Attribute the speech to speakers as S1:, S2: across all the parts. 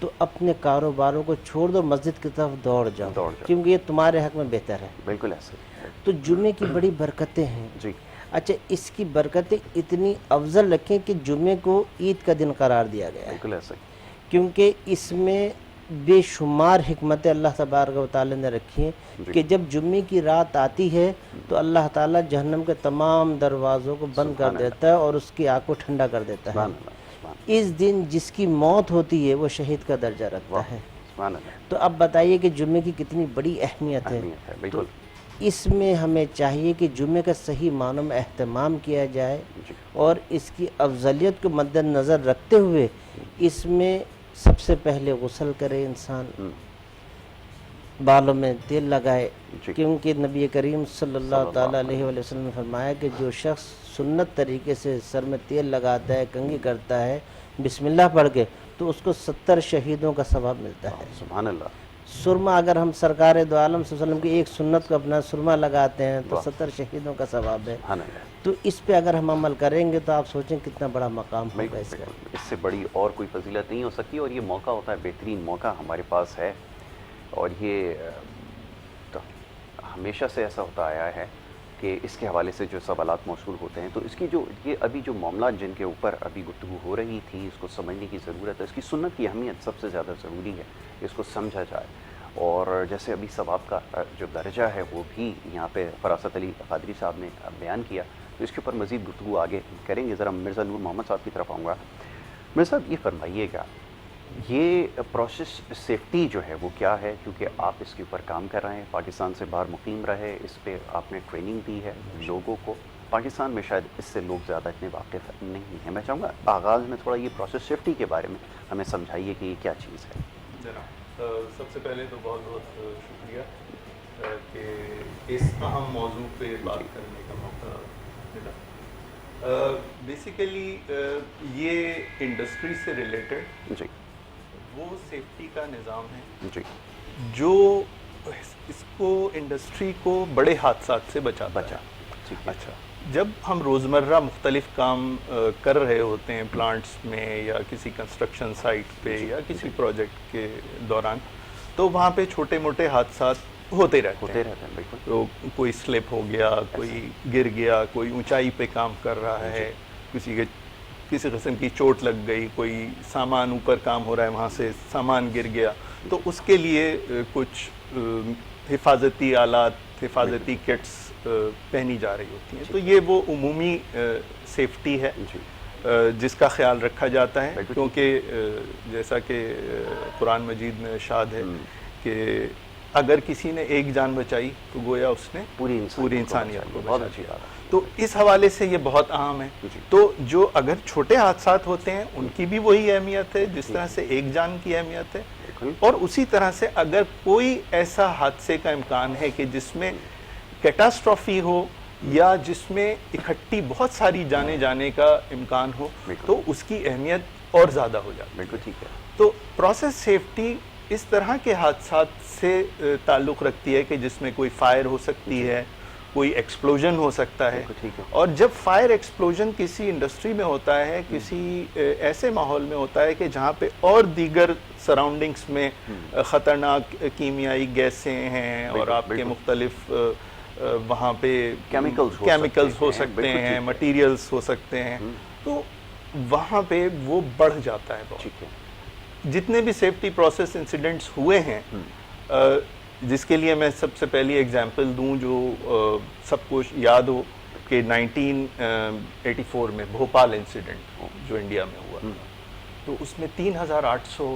S1: تو اپنے کاروباروں کو چھوڑ دو، مسجد کی طرف دوڑ جاؤ،
S2: دوڑ جاؤ۔
S1: کیونکہ یہ تمہارے حق میں بہتر ہے۔
S2: بالکل ایسے
S1: تو جمعے کی بڑی برکتیں ہیں۔
S2: جی
S1: اچھا، اس کی برکتیں اتنی افضل رکھیں کہ جمعے کو عید کا دن قرار دیا گیا ہے،
S2: بالکل ایسے
S1: کیونکہ اس میں بے شمار حکمتیں اللہ تبارک و تعالی نے رکھی ہیں کہ جب جمعے کی رات آتی ہے تو اللہ تعالیٰ جہنم کے تمام دروازوں کو بند کر دیتا ہے اور اس کی آگ کو ٹھنڈا کر دیتا ہے۔
S2: سبحان اللہ، سبحان
S1: اس دن جس کی موت ہوتی ہے وہ شہید کا درجہ رکھتا ہے۔
S2: سبحان اللہ،
S1: تو اب بتائیے کہ جمعے کی کتنی بڑی اہمیت ہے۔
S2: اہمیت ہے،
S1: تو
S2: بالکل
S1: اس میں ہمیں چاہیے کہ جمعے کا صحیح معنوں میں اہتمام کیا جائے
S2: جی
S1: اور اس کی افضلیت کو مد نظر رکھتے ہوئے اس میں سب سے پہلے غسل کرے انسان، بالوں میں تیل لگائے،
S2: جی
S1: کیونکہ نبی کریم صلی اللہ تعالیٰ علیہ وسلم نے فرمایا کہ جو شخص سنت طریقے سے سر میں تیل لگاتا ہے، کنگھی کرتا ہے بسم اللہ پڑھ کے، تو اس کو 70 شہیدوں کا ثواب ملتا ہے۔
S2: سبحان اللہ،
S1: سرما اگر ہم سرکار دو عالم صلی اللہ علیہ وسلم کی ایک سنت کو اپنا سرما لگاتے ہیں تو 70 شہیدوں کا ثواب ہے۔
S2: سبحان اللہ،
S1: تو اس پہ اگر ہم عمل کریں گے تو آپ سوچیں کتنا بڑا مقام ہوگا اس کا۔
S2: اس سے بڑی اور کوئی فضیلت نہیں ہو سکتی، اور یہ موقع ہوتا ہے، بہترین موقع ہمارے پاس ہے، اور یہ تو ہمیشہ سے ایسا ہوتا آیا ہے کہ اس کے حوالے سے جو سوالات موصول ہوتے ہیں، تو اس کی جو یہ ابھی جو معاملات جن کے اوپر ابھی گفتگو ہو رہی تھی، اس کو سمجھنے کی ضرورت ہے، اس کی سنت کی اہمیت سب سے زیادہ ضروری ہے، اس کو سمجھا جائے۔ اور جیسے ابھی ثواب کا جو درجہ ہے وہ بھی یہاں پہ فراست علی قادری صاحب نے بیان کیا، تو اس کے اوپر مزید گفتگو آگے کریں گے۔ ذرا مرزا نور محمد صاحب کی طرف آؤں گا۔ مرزا صاحب یہ فرمائیے گا، یہ پروسیس سیفٹی جو ہے وہ کیا ہے؟ کیونکہ آپ اس کے اوپر کام کر رہے ہیں، پاکستان سے باہر مقیم رہے، اس پہ آپ نے ٹریننگ دی ہے لوگوں کو، پاکستان میں شاید اس سے لوگ زیادہ اتنے واقف نہیں ہیں۔ میں چاہوں گا آغاز میں تھوڑا یہ پروسیس سیفٹی کے بارے میں ہمیں سمجھائیے کہ یہ کیا چیز ہے۔
S3: جناب، سب سے پہلے تو بہت بہت شکریہ کہ اس اہم موضوع پہ بات کرنے کا موقع ملا۔ بیسیکلی یہ انڈسٹری سے ریلیٹڈ
S2: جی
S3: وہ سیفٹی کا نظام ہے
S2: جی
S3: جو اس کو انڈسٹری کو بڑے حادثات سے بچاتا ہے۔
S2: ٹھیک ہے،
S3: اچھا، جب ہم روزمرہ مختلف کام کر رہے ہوتے ہیں پلانٹس میں یا کسی کنسٹرکشن سائٹ پہ یا کسی پروجیکٹ کے دوران، تو وہاں پہ چھوٹے موٹے حادثات ہوتے رہتے ہیں۔
S2: بالکل،
S3: تو کوئی سلپ ہو گیا، کوئی گر گیا، کوئی اونچائی پہ کام کر رہا ہے، کسی قسم کی چوٹ لگ گئی، کوئی سامان اوپر کام ہو رہا ہے وہاں سے سامان گر گیا، تو اس کے لیے کچھ حفاظتی آلات، حفاظتی کٹس پہنی جا رہی ہوتی ہیں۔ تو یہ وہ عمومی سیفٹی ہے جس کا خیال رکھا جاتا ہے، کیونکہ جیسا کہ قرآن مجید میں ارشاد ہے کہ اگر کسی نے ایک جان بچائی تو گویا اس نے پوری انسانیت کو بچا دیا۔ تو اس حوالے سے یہ بہت اہم ہے۔ تو جو اگر چھوٹے حادثات ہوتے ہیں ان کی بھی وہی اہمیت ہے جس طرح سے ایک جان کی اہمیت ہے، اور اسی طرح سے اگر کوئی ایسا حادثے کا امکان ہے کہ جس میں کیٹاسٹرافی ہو یا جس میں اکٹھی بہت ساری جانے جانے کا امکان ہو، تو اس کی اہمیت اور زیادہ ہو جاتی ہے۔
S2: بالکل ٹھیک ہے۔
S3: تو پروسیس سیفٹی اس طرح کے حادثات سے تعلق رکھتی ہے کہ جس میں کوئی فائر ہو سکتی ہے، کوئی ایکسپلوژن ہو سکتا ہے، اور جب فائر ایکسپلوژن کسی انڈسٹری میں ہوتا ہے، کسی ایسے ماحول میں ہوتا ہے کہ جہاں پہ اور دیگر سراؤنڈنگس میں خطرناک کیمیائی گیسیں ہیں اور آپ کے مختلف وہاں پہ کیمیکلز ہو سکتے ہیں، مٹیریلز ہو سکتے ہیں، تو وہاں پہ وہ بڑھ جاتا ہے بہت۔ جتنے بھی سیفٹی پروسیس انسیڈنٹس ہوئے ہیں، جس کے لیے میں سب سے پہلی ایگزامپل دوں جو سب کو یاد ہو کہ 1984 میں بھوپال انسیڈنٹ جو انڈیا میں ہوا تھا، تو اس میں 3800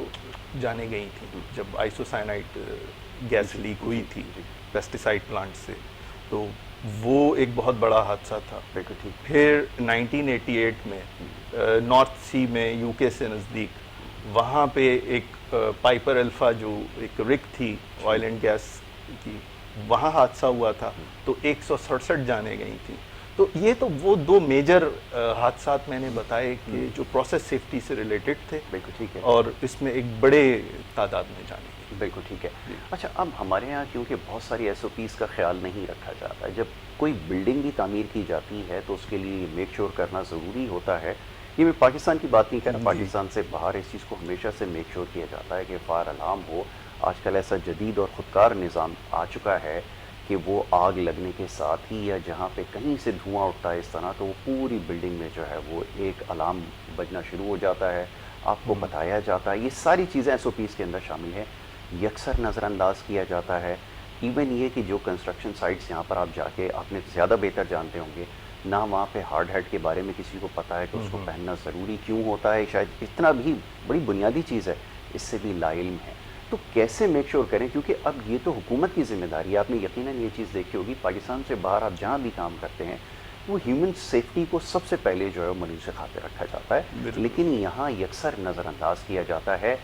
S3: جانیں گئی تھیں جب آئسوسائنائڈ گیس لیک ہوئی تھی پیسٹیسائڈ پلانٹ سے، تو وہ ایک بہت بڑا حادثہ تھا۔ پھر 1988 میں نارتھ سی میں یو کے سے نزدیک، وہاں پہ ایک پائپر الفا جو ایک رگ تھی آئل اینڈ گیس کی، وہاں حادثہ ہوا تھا، تو 167 جانیں گئی تھیں۔ تو یہ تو وہ دو میجر حادثات میں نے بتائے کہ جو پروسیس سیفٹی سے ریلیٹڈ تھے،
S2: بالکل ٹھیک ہے،
S3: اور اس میں ایک بڑے تعداد میں جانے گئی۔
S2: بالکل ٹھیک ہے۔ اچھا، اب ہمارے یہاں کیونکہ بہت ساری ایس او پیز کا خیال نہیں رکھا جاتا ہے، جب کوئی بلڈنگ بھی تعمیر کی جاتی ہے تو اس کے لیے میک شور کرنا ضروری ہوتا ہے یہ میں پاکستان کی بات نہیں کر رہا، پاکستان سے باہر اس چیز کو ہمیشہ سے میک شور کیا جاتا ہے کہ فائر الارم ہو. آج کل ایسا جدید اور خودکار نظام آ چکا ہے کہ وہ آگ لگنے کے ساتھ ہی یا جہاں پہ کہیں سے دھواں اٹھتا ہے اس طرح تو وہ پوری بلڈنگ میں جو ہے وہ ایک الارم بجنا شروع ہو جاتا ہے، آپ کو بتایا جاتا ہے. یہ ساری چیزیں ایس او پیز کے اندر شامل ہیں، یکسر نظر انداز کیا جاتا ہے. ایون یہ کہ جو کنسٹرکشن سائٹس یہاں پر آپ جا کے آپ نے زیادہ بہتر جانتے ہوں گے، نہ وہاں پہ ہارڈ ہیڈ کے بارے میں کسی کو پتہ ہے کہ اس کو پہننا ضروری کیوں ہوتا ہے، شاید اتنا بھی بڑی بنیادی چیز ہے، اس سے بھی لا علم ہے. تو کیسے میک شور کریں، کیونکہ اب یہ تو حکومت کی ذمہ داری ہے. آپ نے یقیناً یہ چیز دیکھی ہوگی پاکستان سے باہر آپ جہاں بھی کام کرتے ہیں وہ ہیومن سیفٹی کو سب سے پہلے جو ہے ملوث خاطر رکھا جاتا ہے، لیکن یہاں یکسر نظر انداز کیا جاتا ہے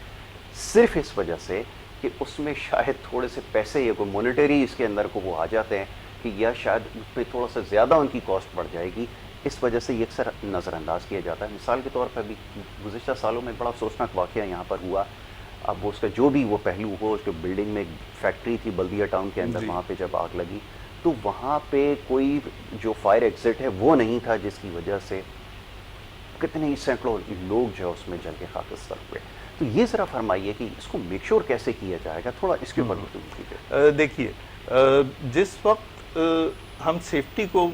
S2: صرف اس وجہ سے کہ اس میں شاید تھوڑے سے پیسے یا کوئی مونیٹری اس کے اندر کو وہ آ جاتے ہیں کہ یا شاید اس پہ تھوڑا سا زیادہ ان کی کاسٹ بڑھ جائے گی، اس وجہ سے یکسر نظر انداز کیا جاتا ہے. مثال کے طور پر بھی گزشتہ سالوں میں بڑا افسوسناک واقعہ یہاں پر ہوا. اب اس کا جو بھی وہ پہلو ہو، اس کے بلڈنگ میں ایک فیکٹری تھی بلدیہ ٹاؤن کے اندر، وہاں پہ جب آگ لگی تو وہاں پہ کوئی جو فائر ایگزٹ ہے وہ نہیں تھا، جس کی وجہ سے کتنے ہی سینکڑوں لوگ جو ہے اس میں جل کے خاکستر ہوئے. تو یہ ذرا فرمائیے کہ اس کو میک شور کیسے کیا جائے گا، تھوڑا اس کے اوپر گفتگو کیجیے.
S3: دیکھیے جس وقت ہم سیفٹی کو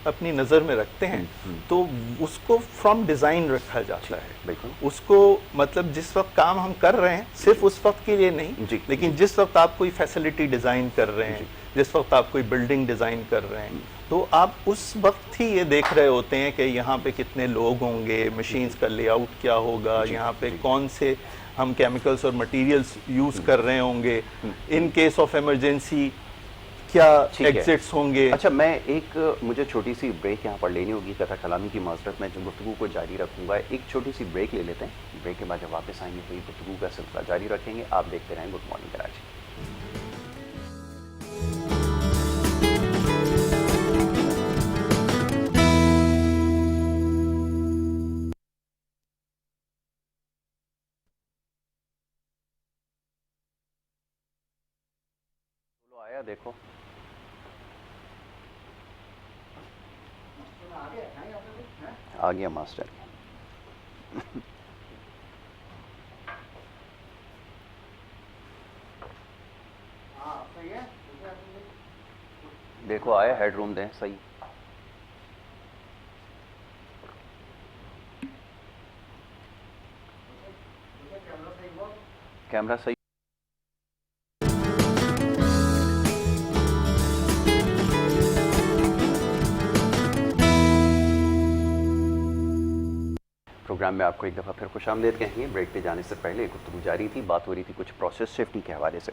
S3: اپنی نظر میں رکھتے ہیں تو اس کو فرام ڈیزائن رکھا جاتا ہے. اس کو مطلب جس وقت کام ہم کر رہے ہیں صرف اس وقت کے لیے نہیں، لیکن جس وقت آپ کوئی فیسلٹی ڈیزائن کر رہے ہیں، جس وقت آپ کوئی بلڈنگ ڈیزائن کر رہے ہیں، تو آپ اس وقت ہی یہ دیکھ رہے ہوتے ہیں کہ یہاں پہ کتنے لوگ ہوں گے، مشینز کا لے آؤٹ کیا ہوگا، یہاں پہ کون سے ہم کیمیکلز اور مٹیریلز یوز کر رہے ہوں گے، ان کیس آف ایمرجنسی کیا ایگزٹس ہوں گے.
S2: اچھا میں ایک مجھے چھوٹی سی بریک یہاں پر لینی ہوگی، قطع کلامی کی معذرت، میں گفتگو کو جاری رکھوں گا. ایک چھوٹی سی بریک لے لیتے ہیں، بریک کے بعد جب واپس آئیں گے تو یہ گفتگو کا سلسلہ جاری رکھیں گے. آپ دیکھتے رہیں گڈ مارننگ کراچی. آیا دیکھو آ گیا ماسٹر. دیکھو آیا ہیڈ روم دیں صحیح. کیمرہ صحیح. پروگرام میں آپ کو ایک دفعہ پھر خوش آمدید کہیں گے. بریک پہ جانے سے پہلے گفتگو جاری تھی، بات ہو رہی تھی کچھ پروسیس سیفٹی کے حوالے سے،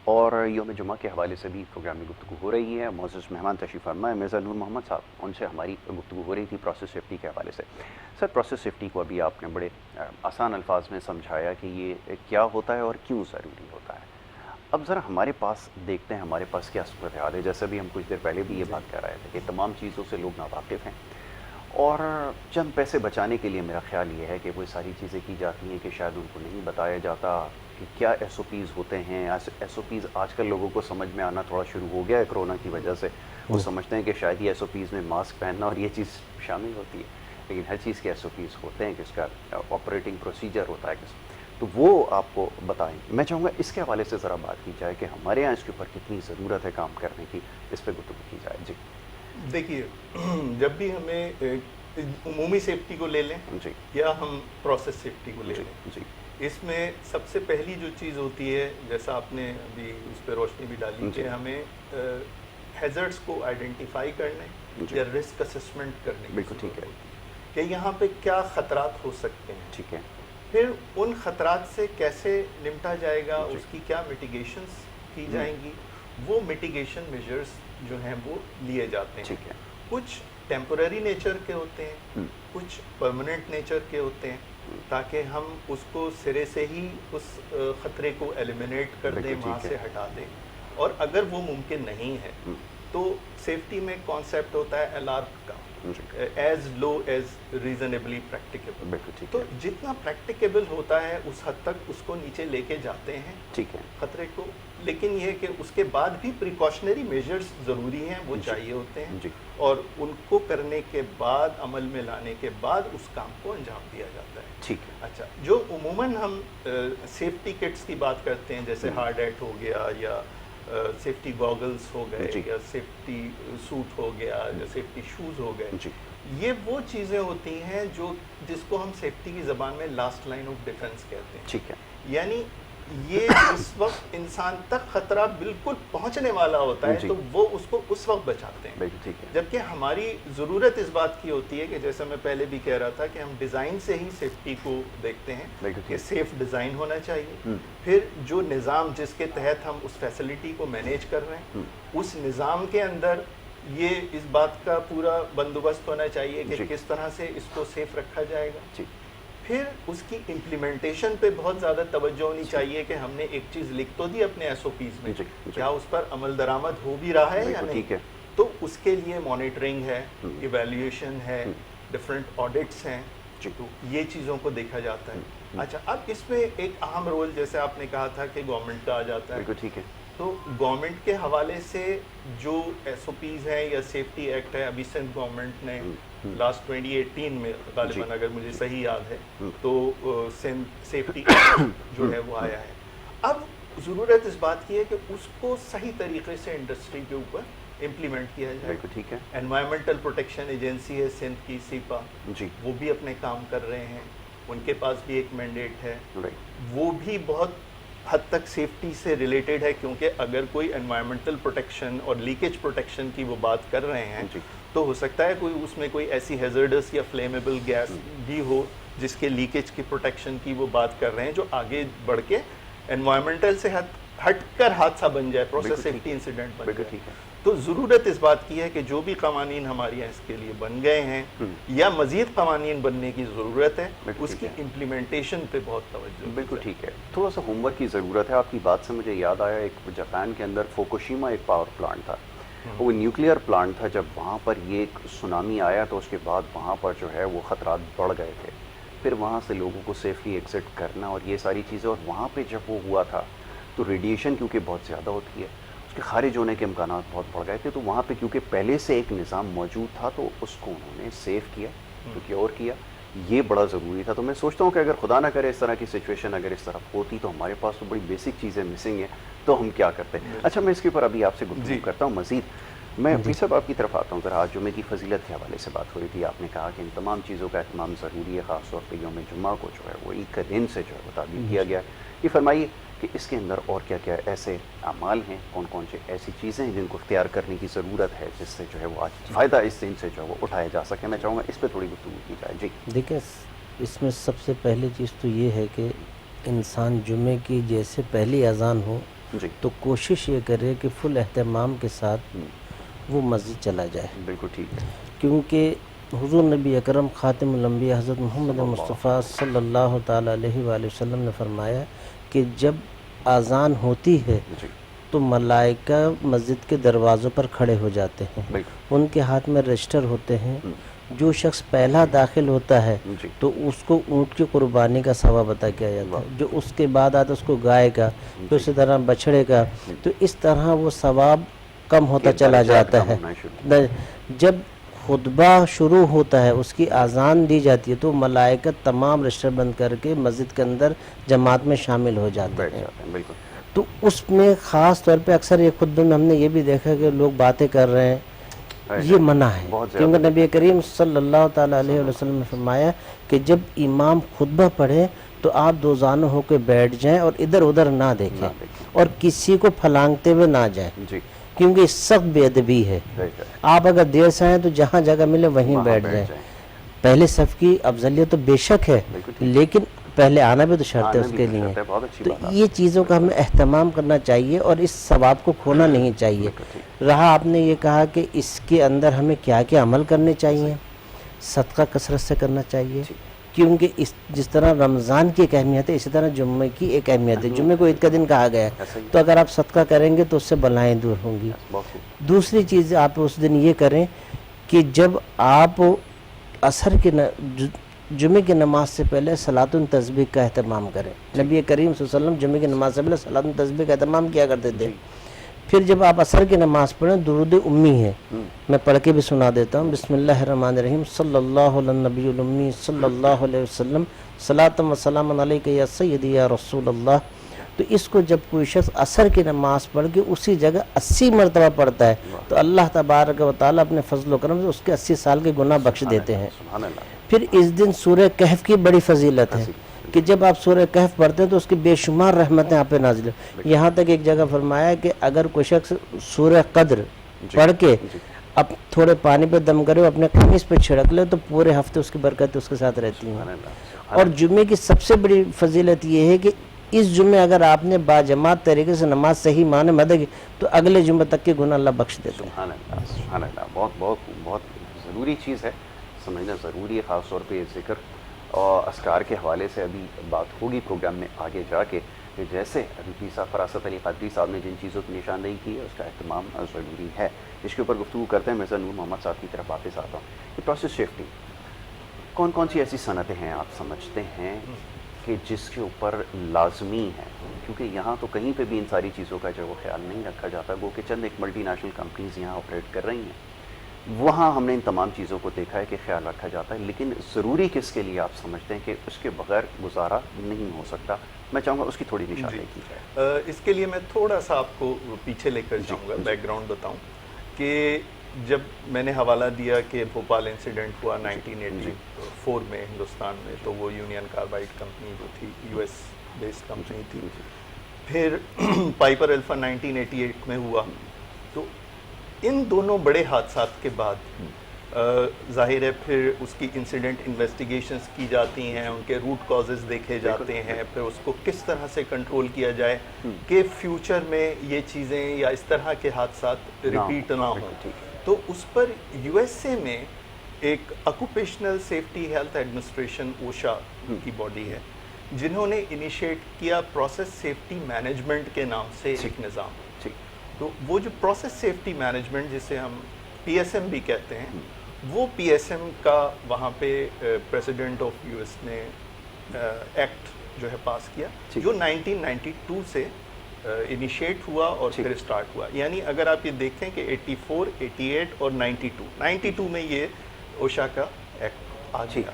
S2: اور یوم جمعہ کے حوالے سے بھی پروگرام میں گفتگو ہو رہی ہے. معزز مہمان تشریف فرما ہے مرزا نور محمد صاحب، ان سے ہماری گفتگو ہو رہی تھی پروسیس سیفٹی کے حوالے سے. سر پروسیس سیفٹی کو ابھی آپ نے بڑے آسان الفاظ میں سمجھایا کہ یہ کیا ہوتا ہے اور کیوں ضروری ہوتا ہے. اب ذرا ہمارے پاس دیکھتے ہیں ہمارے پاس کیا صورتحال ہے. جیسے بھی ہم کچھ دیر پہلے بھی یہ بات کر رہے تھے کہ تمام چیزوں سے لوگ ناواقف ہیں، اور چند پیسے بچانے کے لیے میرا خیال یہ ہے کہ وہ ساری چیزیں کی جاتی ہیں کہ شاید ان کو نہیں بتایا جاتا کہ کیا ایس او پیز ہوتے ہیں. ایس او پیز آج کل لوگوں کو سمجھ میں آنا تھوڑا شروع ہو گیا ہے کرونا کی وجہ سے. وہ سمجھتے ہیں کہ شاید یہ ایس او پیز میں ماسک پہننا اور یہ چیز شامل ہوتی ہے، لیکن ہر چیز کے ایس او پیز ہوتے ہیں کہ اس کا آپریٹنگ پروسیجر ہوتا ہے. تو وہ آپ کو بتائیں. میں چاہوں گا اس کے حوالے سے ذرا بات کی جائے کہ ہمارے یہاں اس کے اوپر کتنی ضرورت ہے کام کرنے کی، اس پہ گفتگو کی جائے. جی
S3: دیکھیے جب بھی ہمیں عمومی سیفٹی کو لے لیں
S2: جی
S3: یا ہم پروسیس سیفٹی کو لے لیں،
S2: جی
S3: اس میں سب سے پہلی جو چیز ہوتی ہے، جیسا آپ نے ابھی اس پہ روشنی بھی ڈالی، کہ ہمیں ہیزرڈس کو آئیڈینٹیفائی کرنے یا رسک اسسمنٹ کرنے.
S2: بالکل ٹھیک ہے
S3: کہ یہاں پہ کیا خطرات ہو سکتے ہیں،
S2: ٹھیک ہے.
S3: پھر ان خطرات سے کیسے نمٹا جائے گا، اس کی کیا میٹیگیشنز کی جائیں گی، وہ میٹیگیشن میجرز جو ہیں وہ لیے جاتے ہیں.
S2: ٹھیک ہے.
S3: کچھ ٹیمپرری نیچر کے ہوتے ہیں، کچھ پرماننٹ نیچر کے ہوتے ہیں، تاکہ ہم اس کو سرے سے ہی اس خطرے کو ایلیمینیٹ کر دیں، وہاں سے ہٹا دیں. اور اگر وہ ممکن نہیں ہے تو سیفٹی میں کانسیپٹ ہوتا ہے الارم کا. ایز لو ایز ریزنیبلی پریکٹیکیبل.
S2: بالکل ٹھیک
S3: تو
S2: ہے.
S3: جتنا پریکٹیکیبل ہوتا ہے اس حد تک اس کو نیچے لے کے جاتے ہیں
S2: ٹھیک ہے.
S3: خطرے کو, لیکن یہ کہ اس کے بعد بھی پریکاشنری میجرز ضروری ہیں, وہ چاہیے ہوتے ہیں,
S2: جی.
S3: اور ان کو کرنے کے بعد, عمل میں لانے کے بعد اس کام کو انجام دیا جاتا ہے.
S2: ٹھیک ہے.
S3: اچھا, جو عموماً ہم سیفٹی کٹس کی بات کرتے ہیں, جیسے ہارڈ ہیٹ ہو گیا, یا سیفٹی گاگلز ہو گئے, یا سیفٹی سوٹ ہو گیا, یا سیفٹی شوز ہو گئے,
S2: جی.
S3: یہ وہ چیزیں ہوتی ہیں جس کو ہم سیفٹی کی زبان میں لاسٹ لائن آف ڈیفنس کہتے ہیں.
S2: ٹھیک ہے.
S3: یعنی یہ اس وقت انسان تک خطرہ بالکل پہنچنے والا ہوتا ہے, تو وہ اس کو اس وقت بچاتے ہیں.
S2: ٹھیک ہے.
S3: جبکہ ہماری ضرورت اس بات کی ہوتی ہے کہ جیسا میں پہلے بھی کہہ رہا تھا کہ ہم ڈیزائن سے ہی سیفٹی کو دیکھتے ہیں کہ سیف ڈیزائن ہونا چاہیے. پھر جو نظام جس کے تحت ہم اس فیسلٹی کو مینیج کر رہے ہیں, اس نظام کے اندر یہ اس بات کا پورا بندوبست ہونا چاہیے کہ کس طرح سے اس کو سیف رکھا جائے گا. پھر اس کی امپلیمنٹیشن پہ بہت زیادہ توجہ ہونی چاہیے کہ ہم نے ایک چیز لکھ تو دی اپنے ایس او پیز میں, کیا اس پر عمل درآمد ہو بھی رہا ہے یا نہیں. تو اس کے لیے مانیٹرنگ ہے, ایویلیویشن ہے, ڈفرینٹ آڈٹس ہیں, تو یہ چیزوں کو دیکھا جاتا ہے. اچھا, اب اس میں ایک اہم رول جیسے آپ نے کہا تھا کہ گورنمنٹ کا آ جاتا ہے.
S2: ٹھیک ہے.
S3: تو گورنمنٹ کے حوالے سے جو ایس او پیز ہے یا سیفٹی ایکٹ ہے, ابھی سندھ گورنمنٹ نے لاسٹ 2018 میں غالباً اگر مجھے صحیح یاد ہے تو سندھ سیفٹی ایکٹ جو ہے وہ آیا ہے. اب ضرورت اس بات کی ہے کہ اس کو صحیح طریقے سے انڈسٹری کے اوپر امپلیمنٹ کیا جائے.
S2: ٹھیک ہے.
S3: انوائرمنٹل پروٹیکشن ایجنسی ہے سندھ کی, سیپا, وہ بھی اپنے کام کر رہے ہیں, ان کے پاس بھی ایک مینڈیٹ ہے. وہ بھی بہت حد تک سیفٹی سے ریلیٹڈ ہے, کیونکہ اگر کوئی انوائرمنٹل پروٹیکشن اور لیکیج پروٹیکشن کی وہ بات کر رہے ہیں تو ہو سکتا ہے کوئی اس میں کوئی ایسی ہیزرڈس یا فلیمیبل گیس بھی ہو جس کے لیکیج کی پروٹیکشن کی وہ بات کر رہے ہیں, جو آگے بڑھ کے انوائرمنٹل سے ہٹ کر حادثہ بن جائے, پروسیس سیفٹی انسیڈنٹ بن جائے. تو ضرورت اس بات کی ہے کہ جو بھی قوانین ہمارے یہاں اس کے لیے بن گئے ہیں یا مزید قوانین بننے کی ضرورت ہے, اس کی امپلیمنٹیشن پہ بہت توجہ.
S2: بالکل ٹھیک ہے. تھوڑا سا ہوم ورک کی ضرورت ہے. آپ کی بات سے مجھے یاد آیا, ایک جاپان کے اندر فوکوشیما ایک پاور پلانٹ تھا, وہ نیوکلیئر پلانٹ تھا. جب وہاں پر یہ ایک سونامی آیا تو اس کے بعد وہاں پر جو ہے وہ خطرات بڑھ گئے تھے. پھر وہاں سے لوگوں کو سیفلی ایگزٹ کرنا اور یہ ساری چیزیں, اور وہاں پہ جب وہ ہوا تھا تو ریڈیشن کیونکہ بہت زیادہ ہوتی ہے, اس کے خارج ہونے کے امکانات بہت بڑھ گئے تھے. تو وہاں پہ کیونکہ پہلے سے ایک نظام موجود تھا تو اس کو انہوں نے سیف کیا, سیکیور کیا. یہ بڑا ضروری تھا. تو میں سوچتا ہوں کہ اگر خدا نہ کرے اس طرح کی سچویشن اگر اس طرح ہوتی تو ہمارے پاس تو بڑی بیسک چیزیں مسنگ ہیں, تو ہم کیا کرتے ہیں. اچھا, میں اس کے اوپر ابھی آپ سے گفتگو کرتا ہوں مزید. میں پھر صاحب آپ کی طرف آتا ہوں. ذرا آج جمعے کی فضیلت کے حوالے سے بات ہو رہی تھی. آپ نے کہا کہ ان تمام چیزوں کا اہتمام ضروری ہے, خاص طور پہ یوم جمعہ کو جو ہے وہ عید کا دن سے جو ہے وہ تعبیر کیا گیا ہے. یہ فرمائیے کہ اس کے اندر اور کیا کیا ایسے اعمال ہیں, کون کون سی ایسی چیزیں ہیں جن کو اختیار کرنے کی ضرورت ہے, جس سے جو ہے وہ آج فائدہ اس دن سے جو ہے وہ اٹھایا جا سکے. میں چاہوں گا اس پہ تھوڑی گفتگو کی جائے. جی
S1: دیکھیں, اس میں سب سے پہلی چیز تو یہ ہے کہ انسان جمعے کی جیسے پہلی اذان ہو تو کوشش یہ کرے کہ فل اہتمام کے ساتھ وہ مسجد چلا جائے.
S2: بالکل ٹھیک ہے.
S1: کیونکہ حضور نبی اکرم خاتم الانبیاء حضرت محمد مصطفیٰ صلی اللہ تعالیٰ علیہ وآلہ وسلم نے فرمایا کہ جب اذان ہوتی ہے تو ملائکہ مسجد کے دروازوں پر کھڑے ہو جاتے ہیں, ان کے ہاتھ میں رجسٹر ہوتے ہیں. جو شخص پہلا داخل ہوتا ہے تو اس کو اونٹ کی قربانی کا ثواب عطا کیا جاتا ہے, جو اس کے بعد آتا ہے اس کو گائے کا, پھر اسی طرح بچھڑے کا. تو اس طرح وہ ثواب کم ہوتا چلا جاتا ہے. جب خطبہ شروع ہوتا ہے, اس کی اذان دی جاتی ہے, تو ملائکت تمام رجسٹر بند کر کے مسجد کے اندر جماعت میں شامل ہو جاتے ہیں. تو اس میں خاص طور پہ اکثر یہ خطبے میں ہم نے یہ بھی دیکھا کہ لوگ باتیں کر رہے ہیں, یہ منع ہے. کیونکہ نبی کریم صلی اللہ تعالیٰ علیہ وسلم نے فرمایا کہ جب امام خطبہ پڑھے تو آپ دو زانوں ہو کے بیٹھ جائیں اور ادھر ادھر نہ دیکھیں اور کسی کو پھلانگتے ہوئے نہ جائیں, کیونکہ سخت بے ادبی ہے. آپ اگر دیر سے آئیں تو جہاں جگہ ملے وہیں بیٹھ جائیں. پہلے صف کی افضلیت تو بے شک ہے, لیکن پہلے آنا بھی تو شرط ہے اس کے لیے. تو یہ چیزوں کا ہمیں اہتمام کرنا چاہیے اور اس ثواب کو کھونا نہیں چاہیے. رہا آپ نے یہ کہا کہ اس کے اندر ہمیں کیا کیا عمل کرنے چاہیے, صدقہ کثرت سے کرنا چاہیے, کیونکہ جس طرح رمضان کی ایک اہمیت ہے اسی طرح جمعے کی ایک اہمیت ہے. جمعے کو عید کا دن کہا گیا ہے, تو اگر آپ صدقہ کریں گے تو اس سے بلائیں دور ہوں گی. دوسری چیز آپ اس دن یہ کریں کہ جب آپ عصر کی جمعے کی نماز سے پہلے صلاۃ التسبیح کا اہتمام کریں. نبی کریم صلی اللہ علیہ وسلم جمعے کی نماز سے پہلے صلاۃ التسبیح کا اہتمام کیا کرتے تھے. پھر جب آپ عصر کی نماز پڑھیں درود امی ہے, میں پڑھ کے بھی سنا دیتا ہوں. بسم اللہ الرحمن الرحیم صلی اللہ علی النبی الامی صلی اللہ علیہ وسلم صلاۃ و سلام علیک یا سیدی یا رسول اللہ. تو اس کو جب کوئی شخص عصر کی نماز پڑھ کے اسی جگہ 80 مرتبہ پڑھتا ہے تو اللہ تبارک و تعالیٰ اپنے فضل و کرم سے اس کے 80 سال کے گناہ بخش دیتے ہیں. پھر اس دن سورہ کہف کی بڑی فضیلت ہے کہ جب آپ سورہ کہف پڑھتے ہیں تو اس کی بے شمار رحمتیں آپ پہ نازل ہیں. یہاں تک ایک جگہ فرمایا کہ اگر کوئی شخص سورہ قدر پڑھ کے اب تھوڑے پانی پہ دم کرے اپنے قمیص پہ چھڑک لے تو پورے ہفتے اس کی برکت اس کے ساتھ رہتی ہیں. اور جمعے کی سب سے بڑی فضیلت یہ ہے کہ اس جمعے اگر آپ نے باجماعت طریقے سے نماز صحیح معنی میں ادا کی تو اگلے جمعے تک کے گناہ اللہ بخش دیتے ہیں.
S2: سبحان اللہ, سبحان اللہ. بہت بہت بہت ضروری چیز ہے, سمجھنا ضروری ہے. خاص طور پہ ذکر اور اذکار کے حوالے سے ابھی بات ہوگی پروگرام میں آگے جا کے, کہ جیسے ابھی پیسا فراست علی قادری صاحب نے جن چیزوں کی نشاندہی کی ہے اس کا اہتمام ضروری ہے. اس کے اوپر گفتگو کرتے ہیں. مرزا نور محمد صاحب کی طرف واپس آتا ہوں. یہ پروسیس سیفٹی کون کون سی ایسی صنعتیں ہیں آپ سمجھتے ہیں کہ جس کے اوپر لازمی ہے, کیونکہ یہاں تو کہیں پہ بھی ان ساری چیزوں کا جو وہ خیال نہیں رکھا جاتا. وہ کہ چند ایک ملٹی نیشنل کمپنیز یہاں آپریٹ کر رہی ہیں, وہاں ہم نے ان تمام چیزوں کو دیکھا ہے کہ خیال رکھا جاتا ہے. لیکن ضروری کس کے لیے آپ سمجھتے ہیں کہ اس کے بغیر گزارا نہیں ہو سکتا؟ میں چاہوں گا اس کی تھوڑی نشاندہی کی جائے.
S3: اس کے لیے میں تھوڑا سا آپ کو پیچھے لے کر جاؤں گا, بیک گراؤنڈ بتاؤں کہ جب میں نے حوالہ دیا کہ بھوپال انسیڈنٹ ہوا 1984 میں ہندوستان میں, تو وہ یونین کاربائڈ کمپنی جو تھی یو ایس بیسڈ کمپنی تھی. پھر پائپر الفا 1988 میں ہوا. تو ان دونوں بڑے حادثات کے بعد ظاہر ہے پھر اس کی انسیڈنٹ انویسٹیگیشنز کی جاتی ہیں, ان کے روٹ کازز دیکھے جاتے ہیں, پھر اس کو کس طرح سے کنٹرول کیا جائے کہ فیوچر میں یہ چیزیں یا اس طرح کے حادثات ریپیٹ نہ ہوں. تو اس پر یو ایس اے میں ایک occupational safety health administration Usha کی باڈی ہے جنہوں نے انیشیٹ کیا پروسیس سیفٹی مینجمنٹ کے نام سے ایک نظام. تو وہ جو پروسیس سیفٹی مینجمنٹ جسے ہم پی ایس ایم بھی کہتے ہیں, وہ پی ایس ایم کا وہاں پہ پریزیڈنٹ آف یو ایس نے ایکٹ جو ہے پاس کیا جو 1992 سے انیشیٹ ہوا اور پھر اسٹارٹ ہوا. یعنی اگر آپ یہ دیکھیں کہ 84, 88 اور 92 میں یہ اوشا کا ایکٹ آ گیا.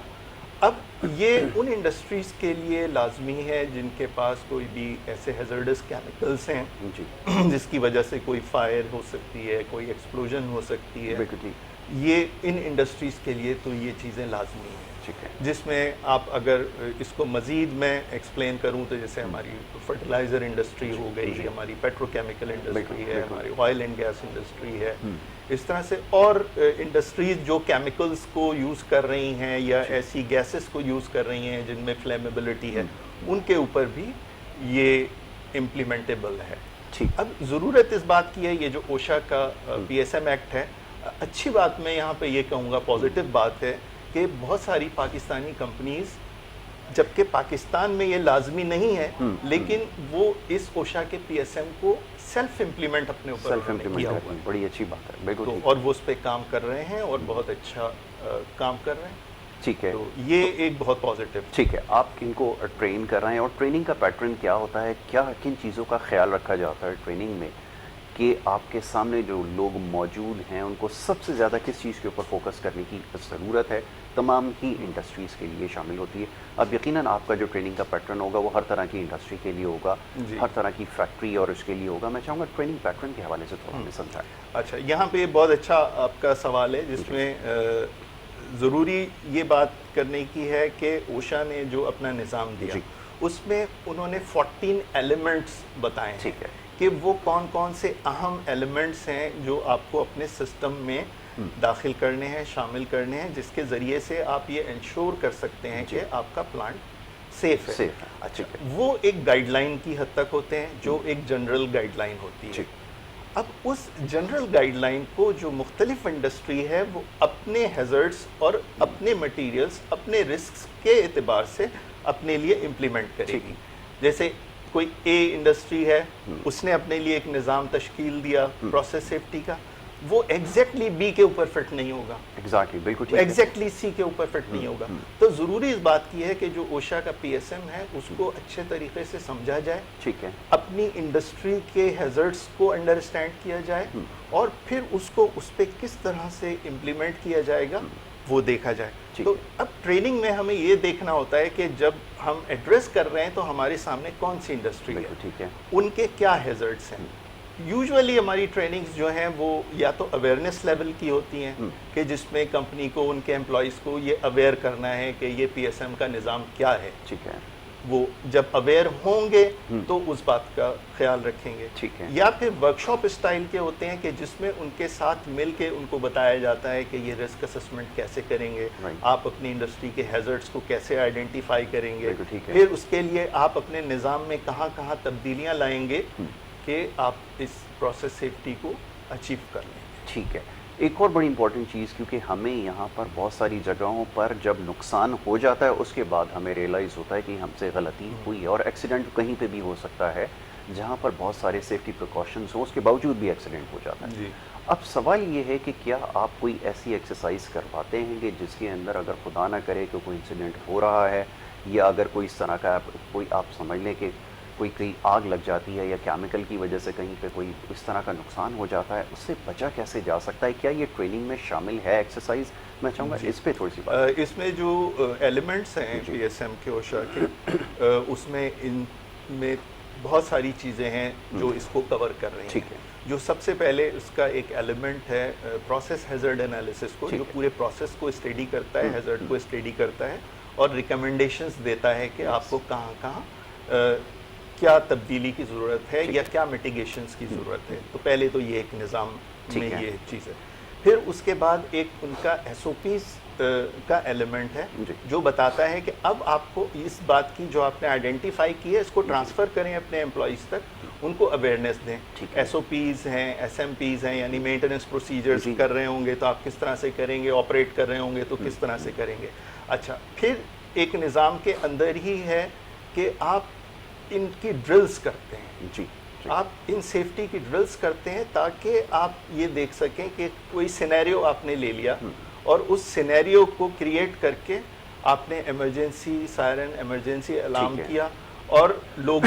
S3: اب یہ ان انڈسٹریز کے لیے لازمی ہے جن کے پاس کوئی بھی ایسے ہیزرڈس کیمیکلز ہیں جس کی وجہ سے کوئی فائر ہو سکتی ہے, کوئی ایکسپلوژن ہو سکتی ہے. یہ ان انڈسٹریز کے لیے تو یہ چیزیں لازمی ہیں, جس میں آپ اگر اس کو مزید میں ایکسپلین کروں تو جیسے ہماری فرٹیلائزر انڈسٹری ہو گئی, ہماری پیٹرو کیمیکل انڈسٹری ہے, ہماری آئل اینڈ گیس انڈسٹری ہے, اس طرح سے اور انڈسٹریز جو کیمیکلز کو یوز کر رہی ہیں یا ایسی گیسز کو یوز کر رہی ہیں جن میں فلیمیبلٹی ہے, ان کے اوپر بھی یہ امپلیمنٹیبل ہے. اب ضرورت اس بات کی ہے, یہ جو اوشا کا پی ایس ایم ایکٹ ہے, اچھی بات میں یہاں پہ یہ کہوں گا, پازیٹیو بات ہے کہ بہت ساری پاکستانی کمپنیز, جبکہ پاکستان میں یہ لازمی نہیں ہے, لیکن وہ اس اوشا کے پی ایس ایم کو سیلف امپلیمنٹ اپنے اوپر کیا ہوا ہے.
S2: بڑی اچھی بات ہے, بالکل.
S3: اور وہ اس پہ کام کر رہے ہیں اور بہت اچھا کام کر رہے ہیں.
S2: ٹھیک ہے,
S3: تو یہ ایک بہت پازیٹیو.
S2: ٹھیک ہے, آپ ان کو ٹرین کر رہے ہیں اور ٹریننگ کا پیٹرن کیا ہوتا ہے, کیا کن چیزوں کا خیال رکھا جاتا ہے ٹریننگ میں, کہ آپ کے سامنے جو لوگ موجود ہیں ان کو سب سے زیادہ کس چیز کے اوپر فوکس کرنے کی ضرورت ہے؟ تمام ہی انڈسٹریز کے لیے شامل ہوتی ہے. اب یقیناً آپ کا جو ٹریننگ کا پیٹرن ہوگا وہ ہر طرح کی انڈسٹری کے لیے ہوگا, ہر طرح کی فیکٹری اور اس کے لیے ہوگا. میں چاہوں گا ٹریننگ پیٹرن کے حوالے سے تھوڑا ہمیں سمجھائیں.
S3: اچھا, یہاں پہ بہت اچھا آپ کا سوال ہے جس میں ضروری یہ بات کرنے کی ہے کہ اوشا نے جو اپنا نظام دیا اس میں انہوں نے 14 ایلیمنٹس بتائے ہیں کہ وہ کون کون سے اہم ایلیمنٹس ہیں جو آپ کو اپنے سسٹم میں داخل کرنے ہیں, شامل کرنے ہیں, جس کے ذریعے سے آپ یہ انشور کر سکتے ہیں کہ آپ کا پلانٹ سیف ہے. اچھا, وہ ایک گائیڈ لائن کی حد تک ہوتے ہیں جو ایک جنرل گائیڈ لائن ہوتی ہے. اب اس جنرل گائیڈ لائن کو جو مختلف انڈسٹری ہے وہ اپنے ہیزرڈس اور اپنے مٹیریلز, اپنے رسکس کے اعتبار سے اپنے لیے امپلیمنٹ کرے گی. جیسے کوئی اے انڈسٹری ہے, اس نے اپنے لیے ایک نظام تشکیل دیا پروسیس سیفٹی کا, وہ ایگزیکٹلی بی کے اوپر فٹ نہیں ہوگا,
S2: ایگزیکٹلی بالکل ٹھیک ہے,
S3: ایگزیکٹلی سی کے اوپر فٹ نہیں ہوگا. تو ضروری اس بات کی ہے کہ جو اوشا کا پی ایس ایم ہے اس کو اچھے طریقے سے سمجھا جائے,
S2: ٹھیک ہے,
S3: اپنی انڈسٹری کے ہیزرڈس کو انڈرسٹینڈ کیا جائے, اور پھر اس کو اس پہ کس طرح سے امپلیمنٹ کیا جائے گا وہ دیکھا جائے. تو اب ٹریننگ میں ہمیں یہ دیکھنا ہوتا ہے کہ جب ہم ایڈریس کر رہے ہیں تو ہمارے سامنے کون سی انڈسٹری ہے,
S2: ٹھیک ہے,
S3: ان کے کیا ہیزرڈس ہیں. یوزولی ہماری ٹریننگز جو ہیں وہ یا تو اویئرنیس لیول کی ہوتی ہیں کہ جس میں کمپنی کو, ان کے امپلائیز کو یہ اویئر کرنا ہے کہ یہ پی ایس ایم کا نظام کیا ہے.
S2: ٹھیک ہے,
S3: وہ جب اویئر ہوں گے تو اس بات کا خیال رکھیں گے.
S2: ٹھیک ہے,
S3: یا پھر ورکشاپ اسٹائل کے ہوتے ہیں کہ جس میں ان کے ساتھ مل کے ان کو بتایا جاتا ہے کہ یہ رسک اسسمنٹ کیسے کریں گے, آپ اپنی انڈسٹری کے ہیزرڈس کو کیسے آئیڈینٹیفائی کریں گے, پھر اس کے لیے آپ اپنے نظام میں کہاں کہاں تبدیلیاں لائیں گے کہ آپ اس پروسیس سیفٹی کو اچیو کر لیں.
S2: ٹھیک ہے. ایک اور بڑی امپورٹنٹ چیز, کیونکہ ہمیں یہاں پر بہت ساری جگہوں پر جب نقصان ہو جاتا ہے اس کے بعد ہمیں ریئلائز ہوتا ہے کہ ہم سے غلطی ہوئی ہے, اور ایکسیڈنٹ کہیں پہ بھی ہو سکتا ہے جہاں پر بہت سارے سیفٹی پریکاشنز ہوں, اس کے باوجود بھی ایکسیڈنٹ ہو جاتا ہے. اب سوال یہ ہے کہ کیا آپ کوئی ایسی ایکسرسائز کرواتے ہیں کہ جس کے اندر اگر خدا نہ کرے کہ کوئی انسیڈنٹ ہو رہا ہے, یا اگر کوئی اس طرح کا کوئی آپ سمجھ لیں کہ کوئی کہیں آگ لگ جاتی ہے یا کیمیکل کی وجہ سے کہیں پہ کوئی اس طرح کا نقصان ہو جاتا ہے, اس سے بچا کیسے جا سکتا ہے؟ کیا یہ ٹریننگ میں شامل ہے ایکسرسائز؟ میں چاہوں گا اس پہ تھوڑی سی بات.
S3: اس میں جو ایلیمنٹس ہیں پی ایس ایم کے اوشا کے, اس میں ان میں بہت ساری چیزیں ہیں جو اس کو کور کر رہی ہیں.
S2: ٹھیک ہے.
S3: جو سب سے پہلے اس کا ایک ایلیمنٹ ہے پروسیس ہیزرڈ انالیسس کو, جو پورے پروسیس کو اسٹڈی کرتا ہے, ہیزرڈ کو اسٹڈی کرتا ہے اور ریکمنڈیشنز دیتا ہے کہ آپ کو کہاں کہاں کیا تبدیلی کی ضرورت ہے یا کیا میٹیگیشنز کی ضرورت ہے. تو پہلے تو یہ ایک نظام میں یہ چیز ہے. پھر اس کے بعد ایک ان کا ایس او پیز کا ایلیمنٹ ہے جو بتاتا ہے کہ اب آپ کو اس بات کی جو آپ نے آئیڈینٹیفائی کی ہے اس کو ٹرانسفر کریں اپنے امپلائیز تک, ان کو اویئرنیس دیں. ایس او پیز ہیں, ایس ایم پیز ہیں, یعنی مینٹیننس پروسیجرز کر رہے ہوں گے تو آپ کس طرح سے کریں گے, آپریٹ کر رہے ہوں گے تو کس طرح سے کریں گے. اچھا, پھر ایک نظام کے اندر ہی ہے کہ آپ ان کی ڈرلز کرتے ہیں. آپ ان سیفٹی کی ڈرلز کرتے ہیں تاکہ آپ یہ دیکھ سکیں کہ کوئی سینیریو آپ نے لے لیا اور اس سینیریو کو کریٹ کر کے آپ نے ایمرجنسی سائرن, ایمرجنسی الارم کیا, اور لوگ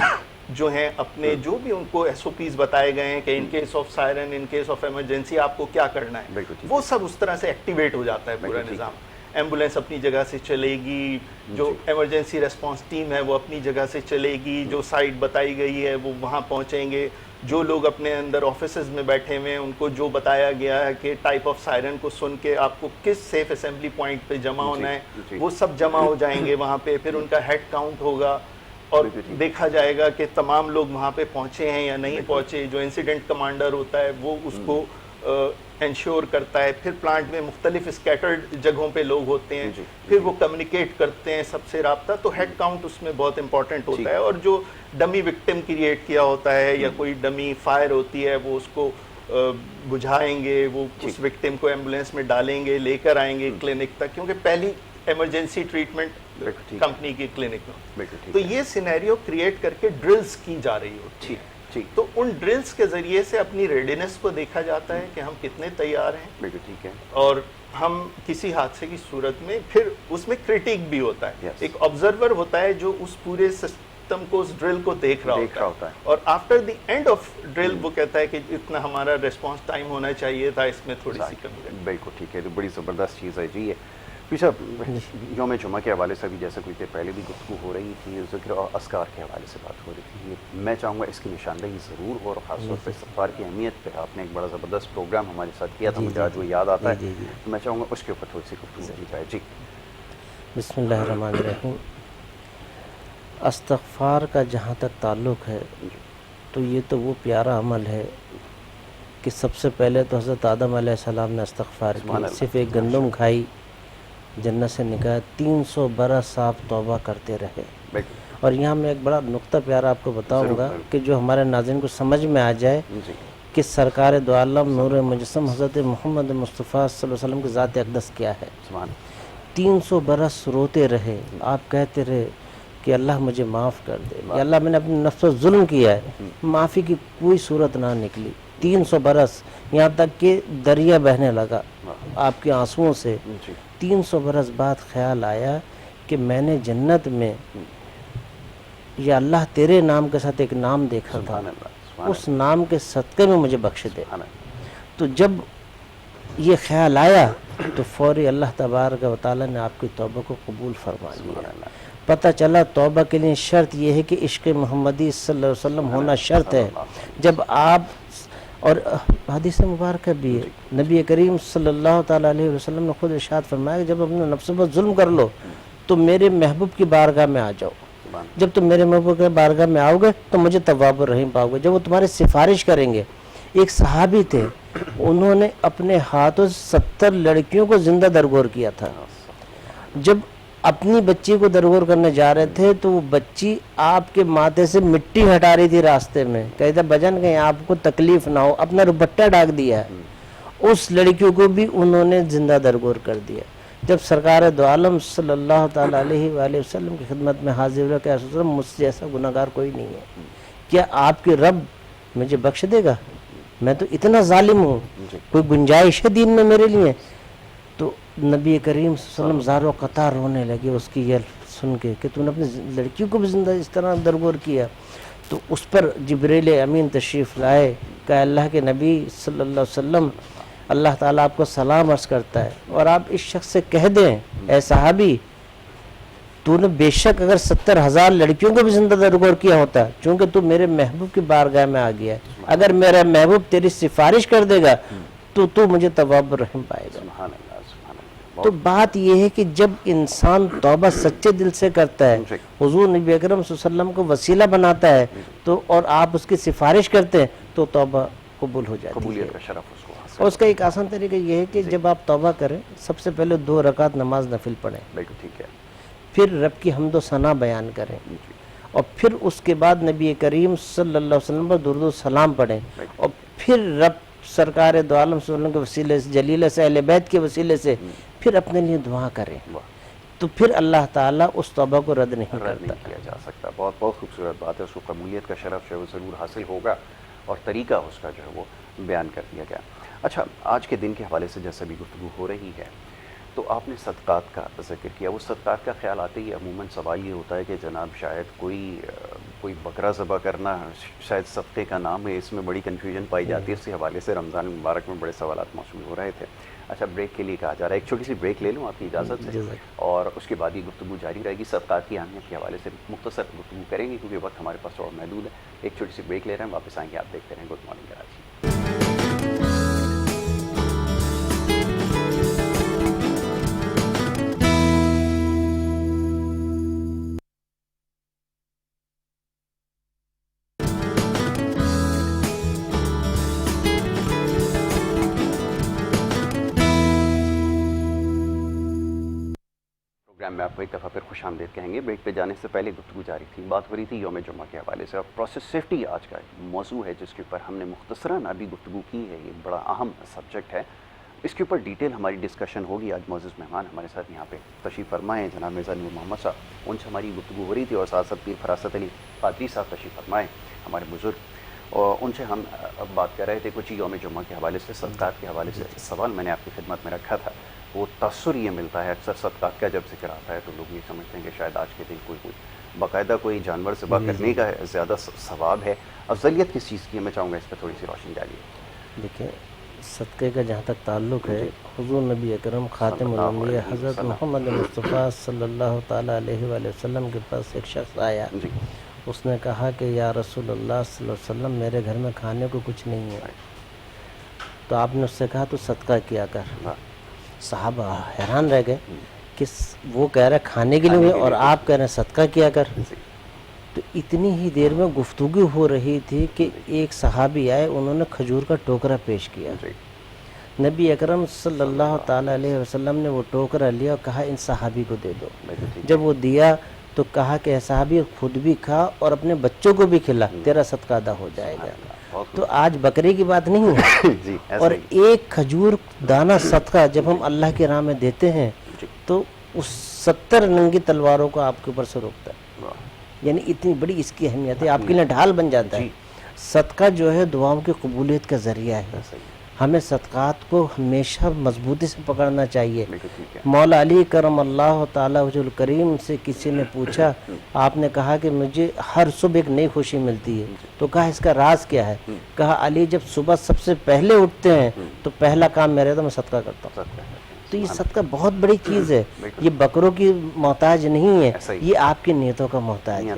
S3: جو ہیں اپنے جو بھی ان کو ایس او پیز بتائے گئے ہیں کہ in case of siren, in case of emergency آپ کو کیا کرنا ہے, وہ سب اس طرح سے ایکٹیویٹ ہو جاتا ہے پورا نظام. ایمبولینس اپنی جگہ سے چلے گی, جو ایمرجنسی ریسپانس ٹیم ہے وہ اپنی جگہ سے چلے گی, جو سائٹ بتائی گئی ہے وہ وہاں پہنچیں گے, جو لوگ اپنے اندر آفیسز میں بیٹھے ہوئے ہیں ان کو جو بتایا گیا ہے کہ ٹائپ آف سائرن کو سن کے آپ کو کس سیف اسمبلی پوائنٹ پہ جمع ہونا ہے, وہ سب جمع ہو جائیں گے وہاں پہ. پھر ان کا ہیڈ کاؤنٹ ہوگا اور دیکھا جائے گا کہ تمام لوگ وہاں پہ پہنچے ہیں یا نہیں پہنچے. جو انسیڈنٹ کمانڈر ہوتا ہے وہ اس کو انشور کرتا ہے. پھر پلانٹ میں مختلف اسکیٹرڈ جگہوں پہ لوگ ہوتے ہیں, پھر وہ کمیونیکیٹ کرتے ہیں سب سے رابطہ. تو ہیڈ کاؤنٹ اس میں بہت امپورٹنٹ ہوتا ہے, اور جو ڈمی وکٹم کریٹ کیا ہوتا ہے یا کوئی ڈمی فائر ہوتی ہے وہ اس کو بجھائیں گے, وہ اس وکٹم کو ایمبولینس میں ڈالیں گے, لے کر آئیں گے کلینک تک, کیونکہ پہلی ایمرجنسی ٹریٹمنٹ کمپنی کی کلینک میں. تو یہ سینیریو کریٹ کر کے ڈرلز کی جا رہی ہوتی ہے. تو ان ڈرلز کے ذریعے سے اپنی ریڈینس کو دیکھا جاتا ہے کہ ہم کتنے تیار ہیں,
S2: ٹھیک ہے,
S3: اور ہم کسی حادثے کی صورت میں پھر اس میں کریٹک بھی ہوتا ہے. ایک آبزرور ہوتا ہے جو اس پورے سسٹم کو, اس ڈرل کو دیکھ رہا ہوتا ہے, اور after the end of drill وہ کہتا ہے کہ اتنا ہمارا ریسپانس ٹائم ہونا چاہیے تھا, اس میں تھوڑی سی کمی ہے.
S2: بالکل ٹھیک ہے, تو بڑی زبردست چیز ہے جی. صاحب یوم جمعہ کے حوالے سے بھی جیسے کچھ دیر پہلے بھی گفتگو ہو رہی تھی, ذکر اور اذکار کے حوالے سے بات ہو رہی تھی. میں چاہوں گا اس کی نشاندہی ضرور ہو, اور خاص طور پہ استغفار کی اہمیت پہ آپ نے ایک بڑا زبردست پروگرام ہمارے ساتھ کیا تھا, مجھے آج وہ یاد آتا ہے. تو میں چاہوں گا اس کے اوپر تھوڑی سی گفتگو کی جائے. جی
S1: بسم اللہ الرحمن الرحیم. استغفار کا جہاں تک تعلق ہے تو یہ تو وہ پیارا عمل ہے کہ سب سے پہلے تو حضرت آدم علیہ السلام نے استغفار کی, صرف ایک گندم کھائی, جنت سے نکالا, 300 برس آپ توبہ کرتے رہے. اور یہاں میں ایک بڑا نقطہ پیارا آپ کو بتاؤں گا کہ جو ہمارے ناظرین کو سمجھ میں آ جائے کہ سرکار دو عالم نور مجسم حضرت محمد مصطفیٰ صلی اللہ علیہ وسلم کی ذات اقدس کیا ہے. 300 برس روتے رہے, آپ کہتے رہے کہ اللہ مجھے معاف کر دے, یا اللہ میں نے اپنے نفس و ظلم کیا ہے, معافی کی کوئی صورت نہ نکلی. 300 برس، یہاں تک کہ دریا بہنے لگا آپ کے آنسوؤں سے. 300 برس بعد خیال آیا کہ میں نے جنت میں یا اللہ تیرے نام کے ساتھ ایک نام دیکھا تھا، اس نام کے صدقے میں مجھے بخش دے. تو جب یہ خیال آیا تو فوری اللہ تبارک و تعالیٰ نے آپ کی توبہ کو قبول فرما لیا. پتہ چلا توبہ کے لیے شرط یہ ہے کہ عشق محمدی صلی اللہ علیہ وسلم ہونا شرط ہے. جب آپ، اور حدیث مبارکہ بھی ہے، نبی کریم صلی اللہ تعالیٰ علیہ وسلم نے خود ارشاد فرمایا کہ جب اپنے نفس پر ظلم کر لو تو میرے محبوب کی بارگاہ میں آ جاؤ. جب تم میرے محبوب کی بارگاہ میں آؤ گے تو مجھے تواب الرحیم پاؤ گے. جب وہ تمہاری سفارش کریں گے، ایک صحابی تھے، انہوں نے اپنے ہاتھوں سے 70 لڑکیوں کو زندہ درگور کیا تھا. جب اپنی بچی کو درگور کرنے جا رہے تھے تو وہ بچی آپ کے ماتھے سے مٹی ہٹا رہی تھی راستے میں، کہتا بجن کہیں آپ کو تکلیف نہ ہو، اپنا دوپٹہ ڈھانک دیا ہے. اس لڑکیوں کو بھی انہوں نے زندہ درگور کر دیا. جب سرکار دو عالم صلی اللہ تعالیٰ علیہ وآلہ وسلم کی خدمت میں حاضر ہوا کہ رسول اللہ مجھ سے ایسا گناہ گار کوئی نہیں ہے، کیا آپ کے رب مجھے بخش دے گا؟ میں تو اتنا ظالم ہوں، کوئی گنجائش ہے دین میں میرے لیے؟ تو نبی کریم صلی اللہ علیہ وسلم زار و قطار رونے لگے اس کی یہ سن کے کہ تو نے اپنی لڑکیوں کو بھی زندہ اس طرح درگور کیا. تو اس پر جبریل امین تشریف لائے کہ اللہ کے نبی صلی اللہ علیہ وسلم، اللہ تعالیٰ آپ کو سلام عرض کرتا ہے اور آپ اس شخص سے کہہ دیں اے صحابی، تو نے بے شک اگر 70,000 لڑکیوں کو بھی زندہ درگور کیا ہوتا ہے، چونکہ تو میرے محبوب کی بارگاہ میں آ گیا ہے، اگر میرا محبوب تیری سفارش کر دے گا تو مجھے تواب الرحیم پائے گا. تو بات یہ ہے کہ جب انسان توبہ سچے دل سے کرتا ہے، حضور نبی اکرم صلی اللہ علیہ وسلم کو وسیلہ بناتا ہے تو اور آپ اس کی سفارش کرتے ہیں تو توبہ قبول ہو جاتی ہے.
S2: قبولیت کا شرف اس کو حاصل.
S1: اور اس کا ایک آسان طریقہ یہ ہے کہ جب آپ توبہ کریں سب سے پہلے 2 رکعت نماز نفل پڑھیں،
S2: بالکل ٹھیک ہے،
S1: پھر رب کی حمد و ثنا بیان کریں، اور پھر اس کے بعد نبی کریم صلی اللہ علیہ وسلم پر درود و سلام پڑھیں، اور پھر رب سرکار دو عالم صلی اللہ علیہ وسلم کے وسیلے سے، جلیلہ سے، اہل بیت کے وسیلے سے پھر اپنے لیے دعا کریں، تو پھر اللہ تعالیٰ اس توبہ کو رد نہیں کرتا.
S2: کیا جا سکتا. بہت بہت خوبصورت بات ہے. اس کو قبولیت کا شرف جو ہے وہ ضرور حاصل ہوگا اور طریقہ اس کا جو ہے وہ بیان کر دیا گیا. اچھا، آج کے دن کے حوالے سے جیسا بھی گفتگو ہو رہی ہے تو آپ نے صدقات کا ذکر کیا. وہ صدقات کا خیال آتے ہی عموماً سوال یہ ہوتا ہے کہ جناب شاید کوئی بکرا ذبح کرنا شاید صدقے کا نام ہے. اس میں بڑی کنفیوژن پائی جاتی ہے. اس کے حوالے سے رمضان مبارک میں بڑے سوالات موصول ہو رہے تھے. اچھا، بریک کے لیے کہا جا رہا ہے. ایک چھوٹی سی بریک لے لوں آپ کی اجازت سے، اور اس کے بعد یہ گفتگو جاری رہے گی. صدقات کی اہمیت کے حوالے سے مختصر گفتگو کریں گے کیونکہ وقت ہمارے پاس تھوڑا محدود ہے. ایک چھوٹی سی بریک لے رہے ہیں، واپس آئیں گے. آپ دیکھتے رہیں گڈ مارننگ کراچی. میں آپ کو ایک دفعہ پھر خوش آمدید کہیں گے. بریک پہ جانے سے پہلے گفتگو جاری تھی، بات ہو رہی تھی یوم جمعہ کے حوالے سے، اور پروسیس سیفٹی آج کا موضوع ہے جس کے اوپر ہم نے مختصراً ابھی گفتگو کی ہے. یہ بڑا اہم سبجیکٹ ہے، اس کے اوپر ڈیٹیل ہماری ڈسکشن ہوگی. آج معزز مہمان ہمارے ساتھ یہاں پہ تشریف فرمائے ہیں جناب مرزا نور محمد صاحب، ان سے ہماری گفتگو ہو رہی تھی، اور ساتھ ساتھ پیر فراست علی قادری صاحب تشریف فرمائے ہمارے بزرگ، اور ان سے ہم اب بات کر رہے تھے کچھ یوم جمعہ کے حوالے سے، صدقات کے حوالے سے. سوال میں نے آپ کی خدمت میں رکھا تھا، وہ تاثر یہ ملتا ہے اکثر صدقات کا جب ذکر آتا ہے تو لوگ یہ سمجھتے ہیں کہ شاید آج کے دن کوئی باقاعدہ کوئی جانور ذبح کرنے کا زیادہ ثواب ہے. افضلیت کس چیز کی ہے؟ میں چاہوں گا اس پہ تھوڑی سی روشنی ڈالیے.
S1: دیکھیں، صدقے کا جہاں تک تعلق ہے، حضور نبی اکرم خاتم الانبیاء حضرت محمد مصطفیٰ صلی اللہ تعالیٰ علیہ وآلہ وسلم کے پاس ایک شخص آیا، اس نے کہا کہ یا رسول اللہ صلی اللہ علیہ وسلم میرے گھر میں کھانے کو کچھ نہیں ہے. تو آپ نے اس سے کہا تو صدقہ کیا کر. صحابہ حیران رہ گئے کہ وہ کہہ رہے کھانے کے لیے اور آپ کہہ رہے ہیں صدقہ کیا کر. تو اتنی ہی دیر میں گفتگو ہو رہی تھی کہ ایک صحابی آئے، انہوں نے کھجور کا ٹوکرا پیش کیا. نبی اکرم صلی اللہ تعالیٰ علیہ وسلم نے وہ ٹوکرا لیا اور کہا ان صحابی کو دے دو. جب وہ دیا تو کہا کہ اے صحابی خود بھی کھا اور اپنے بچوں کو بھی کھلا، تیرا صدقہ ادا ہو جائے گا. تو آج بکرے کی بات نہیں ہے، اور ایک کھجور دانہ صدقہ جب ہم اللہ کی راہ میں دیتے ہیں تو اس 70 ننگی تلواروں کو آپ کے اوپر سے روکتا ہے. یعنی اتنی بڑی اس کی اہمیت ہے، آپ کے لیے ڈھال بن جاتا ہے. صدقہ جو ہے دعاؤں کی قبولیت کا ذریعہ ہے. ہمیں صدقات کو ہمیشہ مضبوطی سے پکڑنا چاہیے. مولا علی کرم اللہ تعالیٰ وجہ الکریم سے کسی نے پوچھا, آپ نے کہا کہ مجھے ہر صبح ایک نئی خوشی ملتی ہے, تو کہا اس کا راز کیا ہے؟ کہا علی جب صبح سب سے پہلے اٹھتے ہیں تو پہلا کام میرا تو میں صدقہ کرتا ہوں. تو یہ صدقہ بہت بڑی چیز ہے, یہ بکروں کی محتاج نہیں ہے, یہ آپ کی نیتوں کا محتاج ہے.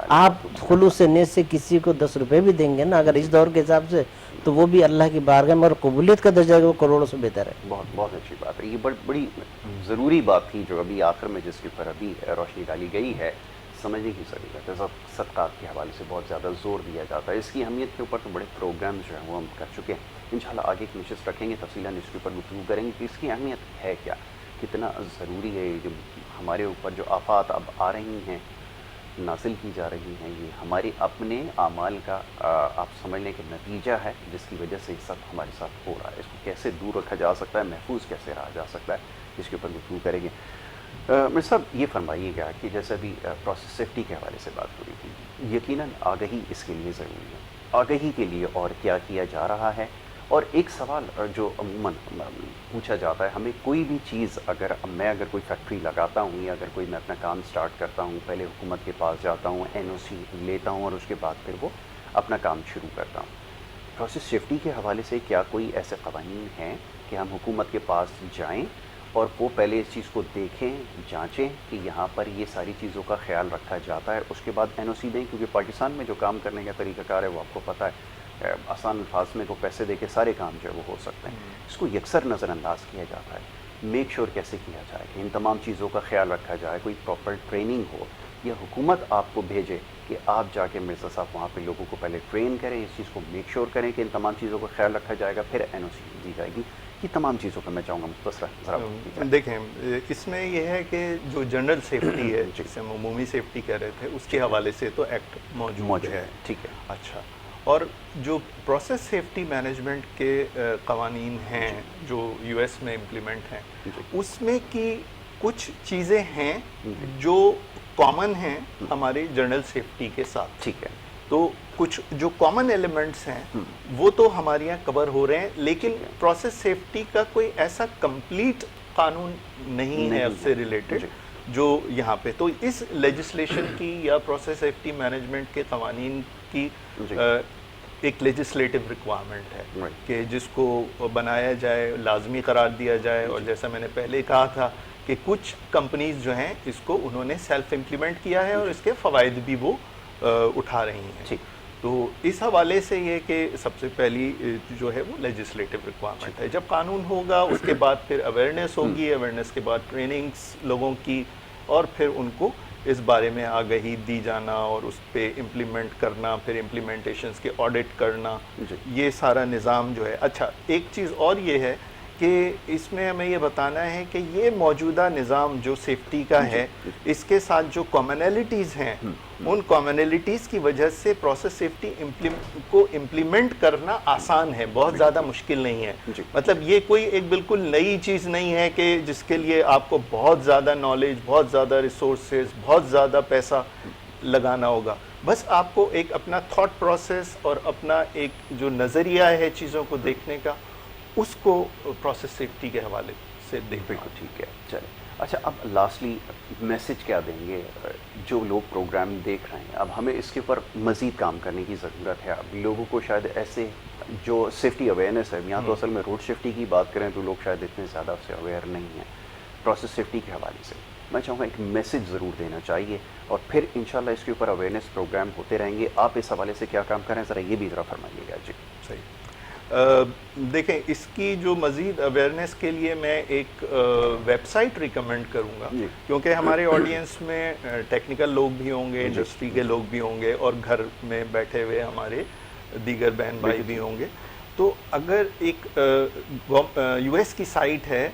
S1: آپ خلوص نیت سے کسی کو 10 روپے بھی دیں گے نا اگر اس دور کے حساب سے, تو وہ بھی اللہ کی بارگاہ میں اور قبولیت کا درجہ وہ کروڑوں سے بہتر ہے.
S2: بہت اچھی بات ہے. یہ بڑی ضروری بات تھی جو ابھی آخر میں جس کے اوپر ابھی روشنی ڈالی گئی ہے, سمجھنے کی ضرورت ہے. صدقات کے حوالے سے بہت زیادہ زور دیا جاتا ہے. اس کی اہمیت کے اوپر تو بڑے پروگرامز جو ہیں وہ ہم کر چکے ہیں. انشاءاللہ آگے کی نشست رکھیں گے, تفصیلاً اس کے اوپر گفتگو کریں گے کہ اس کی اہمیت ہے کیا, کتنا ضروری ہے. جو ہمارے اوپر جو آفات اب آ رہی ہیں, نازل کی جا رہی ہیں, یہ ہمارے اپنے اعمال کا آپ سمجھ لیں کہ نتیجہ ہے, جس کی وجہ سے یہ سب ہمارے ساتھ ہو رہا ہے. اس کو کیسے دور رکھا جا سکتا ہے, محفوظ کیسے رہا جا سکتا ہے, اس کے اوپر گفتگو کریں گے. مرزا صاحب یہ فرمائیے گا کہ جیسے ابھی پروسیس سیفٹی کے حوالے سے بات ہو رہی تھی, یقیناً آگہی اس کے لیے ضروری ہے. آگہی کے لیے اور کیا کیا جا رہا ہے؟ اور ایک سوال جو عموماً پوچھا جاتا ہے, ہمیں کوئی بھی چیز میں کوئی فیکٹری لگاتا ہوں یا اگر کوئی میں اپنا کام سٹارٹ کرتا ہوں, پہلے حکومت کے پاس جاتا ہوں, NOC لیتا ہوں اور اس کے بعد پھر وہ اپنا کام شروع کرتا ہوں. پروسیس سیفٹی کے حوالے سے کیا کوئی ایسے قوانین ہیں کہ ہم حکومت کے پاس جائیں اور وہ پہلے اس چیز کو دیکھیں, جانچیں کہ یہاں پر یہ ساری چیزوں کا خیال رکھا جاتا ہے, اس کے بعد NOC دیں؟ کیونکہ پاکستان میں جو کام کرنے کا طریقہ کار ہے وہ آپ کو پتہ ہے, آسان الفاظ میں کو پیسے دے کے سارے کام جو ہے وہ ہو سکتے ہیں. اس کو یکسر نظر انداز کیا جاتا ہے. میک شور کیسے کیا جائے کہ ان تمام چیزوں کا خیال رکھا جائے, کوئی پراپر ٹریننگ ہو یا حکومت آپ کو بھیجے کہ آپ جا کے مرزا صاحب وہاں پہ لوگوں کو پہلے ٹرین کریں, اس چیز کو میک شور کریں کہ ان تمام چیزوں کا خیال رکھا جائے گا, پھر NOC دی جائے گی. یہ تمام چیزوں پہ میں چاہوں گا مختصر.
S3: دیکھیں اس میں یہ ہے کہ جو جنرل سیفٹی ہے, جسے ہم عمومی سیفٹی کہہ رہے تھے, اس کے حوالے سے تو ایکٹ موجود ہے.
S2: ٹھیک ہے,
S3: اچھا. اور جو پروسیس سیفٹی مینجمنٹ کے قوانین ہیں جو US میں امپلیمنٹ ہیں, اس میں کی کچھ چیزیں ہیں جو کامن ہیں ہماری جنرل سیفٹی کے ساتھ.
S2: ٹھیک ہے.
S3: تو کچھ جو کامن ایلیمنٹس ہیں وہ تو ہمارے یہاں کور ہو رہے ہیں, لیکن پروسیس سیفٹی کا کوئی ایسا کمپلیٹ قانون نہیں ہے اس سے ریلیٹڈ جو یہاں پہ. تو اس لیجسلیشن کی یا پروسیس سیفٹی مینجمنٹ کے قوانین کی ایک لیجسلیٹو ریکوائرمنٹ ہے کہ جس کو بنایا جائے, لازمی قرار دیا جائے. اور جیسا میں نے پہلے کہا تھا کہ کچھ کمپنیز جو ہیں اس کو انہوں نے سیلف امپلیمنٹ کیا ہے اور اس کے فوائد بھی وہ اٹھا رہی ہیں. تو اس حوالے سے یہ کہ سب سے پہلی جو ہے وہ لیجسلیٹو ریکوائرمنٹ ہے. جب قانون ہوگا اس کے بعد پھر اویئرنیس ہوگی, اویئرنیس کے بعد ٹریننگز لوگوں کی, اور پھر ان کو اس بارے میں آگہی دی جانا اور اس پہ امپلیمنٹ کرنا, پھر امپلیمنٹیشنز کے آڈٹ کرنا, یہ سارا نظام جو ہے. اچھا, ایک چیز اور یہ ہے کہ اس میں ہمیں یہ بتانا ہے کہ یہ موجودہ نظام جو سیفٹی کا ہے, اس کے ساتھ جو کامنالٹیز ہیں, ان کامنالٹیز کی وجہ سے پروسیس سیفٹی کو امپلیمنٹ کرنا آسان ہے, بہت زیادہ مشکل نہیں ہے. مطلب یہ کوئی ایک بالکل نئی چیز نہیں ہے کہ جس کے لیے آپ کو بہت زیادہ نالج, بہت زیادہ ریسورسز, بہت زیادہ پیسہ لگانا ہوگا. بس آپ کو ایک اپنا تھاٹ پروسیس اور اپنا ایک جو نظریہ ہے چیزوں کو دیکھنے کا, اس کو پروسیس سیفٹی کے حوالے سے دیکھیں.
S2: ٹھیک ہے, چلیں. اچھا, اب لاسٹلی میسج کیا دیں گے جو لوگ پروگرام دیکھ رہے ہیں؟ اب ہمیں اس کے اوپر مزید کام کرنے کی ضرورت ہے. اب لوگوں کو شاید ایسے جو سیفٹی اویئرنیس ہے, یہاں تو اصل میں روڈ سیفٹی کی بات کریں تو لوگ شاید اتنے زیادہ اس سے اویئر نہیں ہیں. پروسیس سیفٹی کے حوالے سے میں چاہوں گا ایک میسج ضرور دینا چاہیے, اور پھر انشاءاللہ اس کے اوپر اویئرنیس پروگرام ہوتے رہیں گے. آپ اس حوالے سے کیا کام کریں, ذرا یہ بھی ذرا فرمائیے گا. جی
S3: صحیح. دیکھیں, اس کی جو مزید اویئرنیس کے لیے میں ایک ویب سائٹ ریکمینڈ کروں گا, کیونکہ ہمارے آڈینس میں ٹیکنیکل لوگ بھی ہوں گے, انڈسٹری کے لوگ بھی ہوں گے, اور گھر میں بیٹھے ہوئے ہمارے دیگر بہن بھائی بھی ہوں گے. تو اگر ایک US کی سائٹ ہے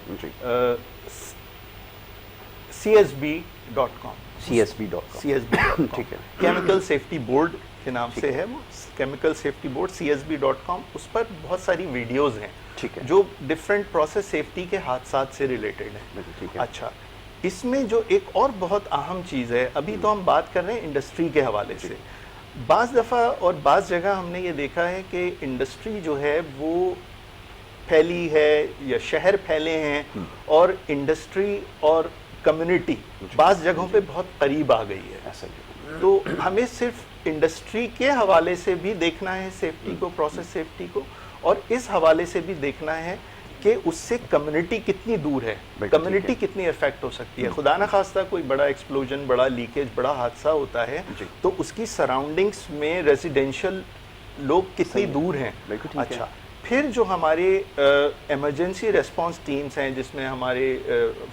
S3: CSB.com, ٹھیک ہے, کیمیکل سیفٹی بورڈ کے نام سے ہے وہ, کیمیکل سیفٹی بورڈ CSB.com. اس پر بہت ساری ویڈیوز ہیں جو ڈفرینٹ پروسیس سیفٹی کے حادثات سے ریلیٹڈ ہیں. اچھا, اس میں جو ایک اور بہت اہم چیز ہے, ابھی تو ہم بات کر رہے ہیں انڈسٹری کے حوالے سے, بعض دفعہ اور بعض جگہ ہم نے یہ دیکھا ہے کہ انڈسٹری جو ہے وہ پھیلی ہے یا شہر پھیلے ہیں اور انڈسٹری اور کمیونٹی بعض جگہوں پہ بہت قریب آ گئی ہے. تو ہمیں صرف انڈسٹری کے حوالے سے بھی دیکھنا ہے سیفٹی کو, پروسیس سیفٹی کو, اور اس حوالے سے بھی دیکھنا ہے کہ اس سے کمیونٹی کتنی دور ہے, کمیونٹی کتنی افیکٹ ہو سکتی ہے. خدا نخواستہ کوئی بڑا ایکسپلوژن, بڑا لیکیج, بڑا حادثہ ہوتا ہے تو اس کی سراؤنڈنگز میں ریزیڈینشل لوگ کتنی دور ہیں. اچھا, پھر جو ہمارے ایمرجنسی ریسپانس ٹیمز ہیں جس میں ہمارے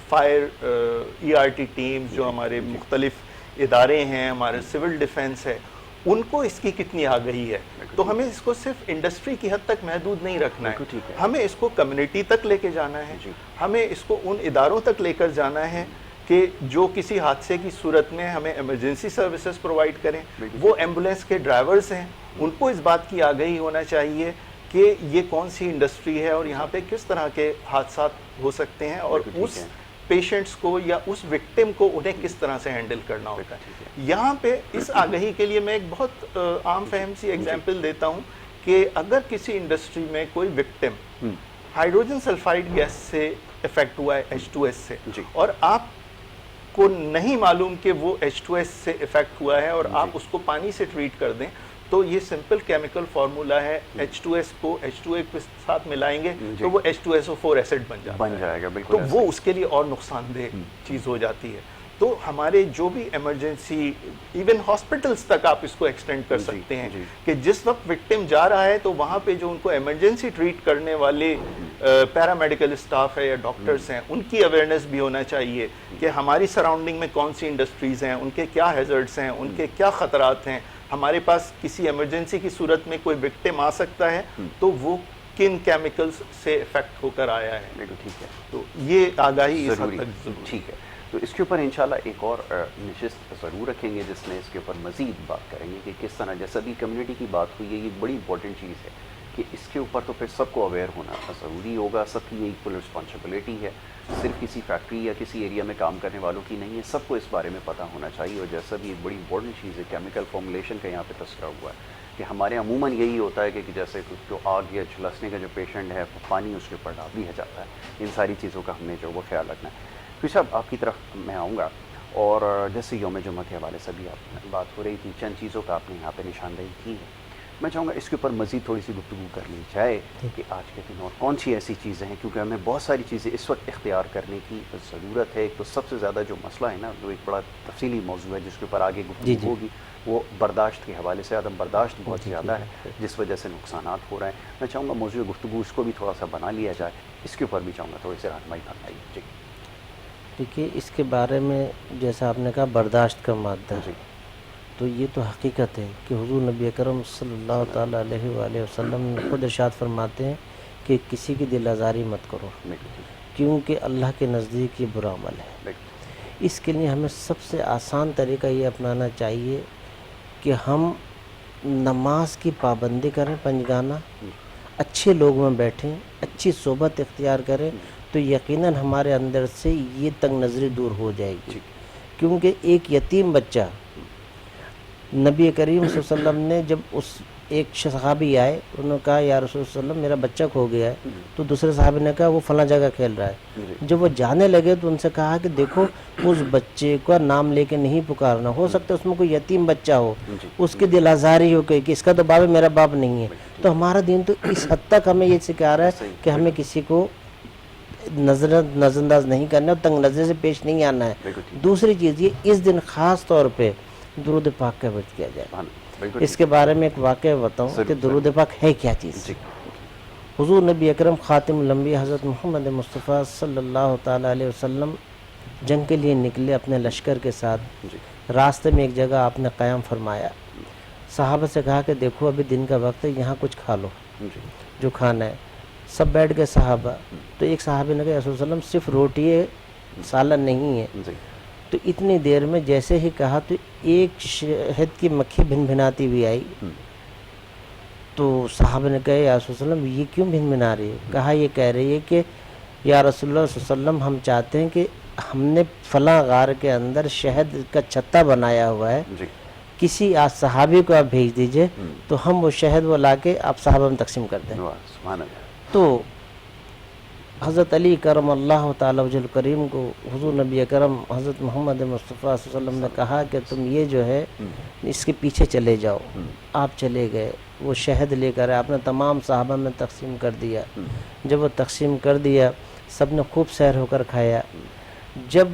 S3: فائر ERT ٹیمز, جو ہمارے مختلف ادارے ہیں, ہمارے سول ڈیفنس ہے, ان کو اس کی کتنی آگہی ہے. تو ہمیں اس کو صرف انڈسٹری کی حد تک محدود نہیں رکھنا ہے, ہمیں اس کو کمیونٹی تک لے کے جانا ہے, ہمیں اس کو ان اداروں تک لے کر جانا ہے کہ جو کسی حادثے کی صورت میں ہمیں ایمرجنسی سروسز پرووائڈ کریں. وہ ایمبولینس کے ڈرائیورز ہیں, ان کو اس بات کی آگہی ہونا چاہیے کہ یہ کون سی انڈسٹری ہے اور یہاں پہ کس طرح کے حادثات ہو سکتے ہیں, اور اس پیشنٹس کو یا اس وکٹم کو انہیں کس طرح سے ہینڈل کرنا ہوتا ہے. یہاں پہ اس آگہی کے لیے میں ایک بہت عام فہم سی ایگزامپل دیتا ہوں کہ اگر کسی انڈسٹری میں کوئی وکٹم ہائیڈروجن سلفائڈ گیس سے افیکٹ ہوا ہے, H2S سے, اور آپ کو نہیں معلوم کہ وہ H2S سے افیکٹ ہوا ہے اور آپ اس کو پانی سے ٹریٹ کر دیں, تو یہ سمپل کیمیکل فارمولا ہے, H2S کو H2A کے ساتھ ملائیں گے تو وہ H2SO4 ایسڈ بن جائے گا. تو وہ اس کے لیے اور نقصان دہ چیز ہو جاتی ہے. تو ہمارے جو بھی ایمرجنسی, ایون ہاسپٹلس تک آپ اس کو ایکسٹینڈ کر سکتے ہیں کہ جس وقت وکٹم جا رہا ہے تو وہاں پہ جو ان کو ایمرجنسی ٹریٹ کرنے والے پیرامیڈیکل اسٹاف ہے یا ڈاکٹرس ہیں, ان کی اویئرنیس بھی ہونا چاہیے کہ ہماری سراؤنڈنگ میں کون سی انڈسٹریز ہیں, ان کے کیا ہیزرڈس ہیں, ان کے کیا خطرات ہیں, ہمارے پاس کسی ایمرجنسی کی صورت میں کوئی وکٹم آ سکتا ہے تو وہ کن کیمیکلز سے افیکٹ ہو کر آیا ہے.
S2: ٹھیک ہے,
S3: تو یہ آگاہی اس حد تک
S2: ٹھیک ہے. تو اس کے اوپر انشاءاللہ ایک اور نشست ضرور رکھیں گے جس میں اس کے اوپر مزید بات کریں گے کہ کس طرح, جیسا بھی کمیونٹی کی بات ہوئی ہے, یہ بڑی امپورٹنٹ چیز ہے کہ اس کے اوپر تو پھر سب کو اویئر ہونا ضروری ہوگا. سب کی یہ ایکول رسپانسبلٹی ہے, صرف کسی فیکٹری یا کسی ایریا میں کام کرنے والوں کی نہیں ہے, سب کو اس بارے میں پتہ ہونا چاہیے. اور جیسا بھی ایک بڑی امپورٹنٹ چیز ہے کیمیکل فارمولیشن کا یہاں پہ تذکرہ ہوا ہے کہ ہمارے عموماً یہی ہوتا ہے کہ جیسے جو آگ یا جھلسنے کا جو پیشنٹ ہے پانی اس کے اوپر ڈال دیا جاتا ہے. ان ساری چیزوں کا ہم نے جو وہ خیال رکھنا ہے. پھر صاحب آپ کی طرف میں آؤں گا, اور جیسے یوم جمعہ کے حوالے سے بھی آپ بات ہو رہی تھی, چند چیزوں کا آپ نے یہاں پہ نشاندہی کی ہے. میں چاہوں گا اس کے اوپر مزید تھوڑی سی گفتگو کر لی جائے کہ آج کے دن اور کون سی ایسی چیزیں ہیں, کیونکہ ہمیں بہت ساری چیزیں اس وقت اختیار کرنے کی ضرورت ہے. ایک تو سب سے زیادہ جو مسئلہ ہے نا, جو ایک بڑا تفصیلی موضوع ہے جس کے اوپر آگے گفتگو ہوگی, وہ برداشت کے حوالے سے عدم برداشت بہت زیادہ ہے جس وجہ سے نقصانات ہو رہے ہیں. میں چاہوں گا موضوع گفتگو اس کو بھی تھوڑا سا بنا لیا جائے, اس کے اوپر بھی چاہوں گا تھوڑی سی رہنمائی فرمائیے. جی
S1: دیکھیے, اس کے بارے میں جیسا آپ نے کہا برداشت کا مادہ, تو یہ تو حقیقت ہے کہ حضور نبی اکرم صلی اللہ تعالیٰ علیہ وآلہ وسلم نے خود ارشاد فرماتے ہیں کہ کسی کی دل آزاری مت کرو, کیونکہ اللہ کے نزدیک یہ برا عمل ہے. اس کے لیے ہمیں سب سے آسان طریقہ یہ اپنانا چاہیے کہ ہم نماز کی پابندی کریں, پنجگانہ, اچھے لوگ میں بیٹھیں, اچھی صحبت اختیار کریں, تو یقیناً ہمارے اندر سے یہ تنگ نظری دور ہو جائے گی. کیونکہ ایک یتیم بچہ, نبی کریم صلی اللہ علیہ وسلم نے جب اس ایک صحابی آئے, انہوں نے کہا یا رسول اللہ علیہ وسلم میرا بچہ کھو گیا ہے, تو دوسرے صحابی نے کہا وہ فلاں جگہ کھیل رہا ہے. جب وہ جانے لگے تو ان سے کہا کہ دیکھو اس بچے کا نام لے کے نہیں پکارنا, ہو سکتا ہے اس میں کوئی یتیم بچہ ہو, اس کی دل آزاری ہو کہ اس کا تو باپ ہے میرا باپ نہیں ہے. تو ہمارا دین تو اس حد تک ہمیں یہ سکھا رہا ہے کہ ہمیں کسی کو نظر انداز نہیں کرنا اور تنگ نظر سے پیش نہیں آنا ہے. دوسری چیز یہ, اس دن خاص طور پہ درود پاک کا ورد کیا جائے. اس کے بارے میں ایک واقعہ بتاؤں کہ درود پاک ہے کیا چیز. حضور نبی اکرم خاتم الانبیاء حضرت محمد مصطفیٰ صلی اللہ تعالیٰ علیہ وسلم جنگ کے لیے نکلے اپنے لشکر کے ساتھ. راستے میں ایک جگہ آپ نے قیام فرمایا, صحابہ سے کہا کہ دیکھو ابھی دن کا وقت ہے, یہاں کچھ کھا لو جو کھانا ہے. سب بیٹھ گئے صحابہ. تو ایک صحابی نے کہا رسول اللہ علیہ وسلم صرف روٹی ہے, سالن نہیں ہے. تو اتنی دیر میں جیسے ہی کہا تو ایک شہد کی مکھی بھن بھناتی ہوئی آئی. تو صحابہ نے کہا یا رسول اللہ علیہ وسلم یہ کیوں بھن بھنا رہی ہے؟ کہا یہ کہہ رہی ہے کہ یا رسول اللہ صلی اللہ علیہ وسلم ہم چاہتے ہیں کہ ہم نے فلاں غار کے اندر شہد کا چھتا بنایا ہوا ہے, کسی آج صحابی کو آپ بھیج دیجئے تو ہم وہ شہد وہ لا کے آپ صحابہ میں تقسیم کر دیں.
S2: واہ، سبحان اللہ.
S1: تو حضرت علی کرم اللہ تعالی وجہ الکریم کو حضور نبی اکرم حضرت محمد مصطفیٰ صلی اللہ علیہ وسلم نے کہا کہ تم یہ جو ہے اس کے پیچھے چلے جاؤ. آپ چلے گئے, وہ شہد لے کر آپ نے تمام صحابہ میں تقسیم کر دیا. جب وہ تقسیم کر دیا سب نے خوب سیر ہو کر کھایا. جب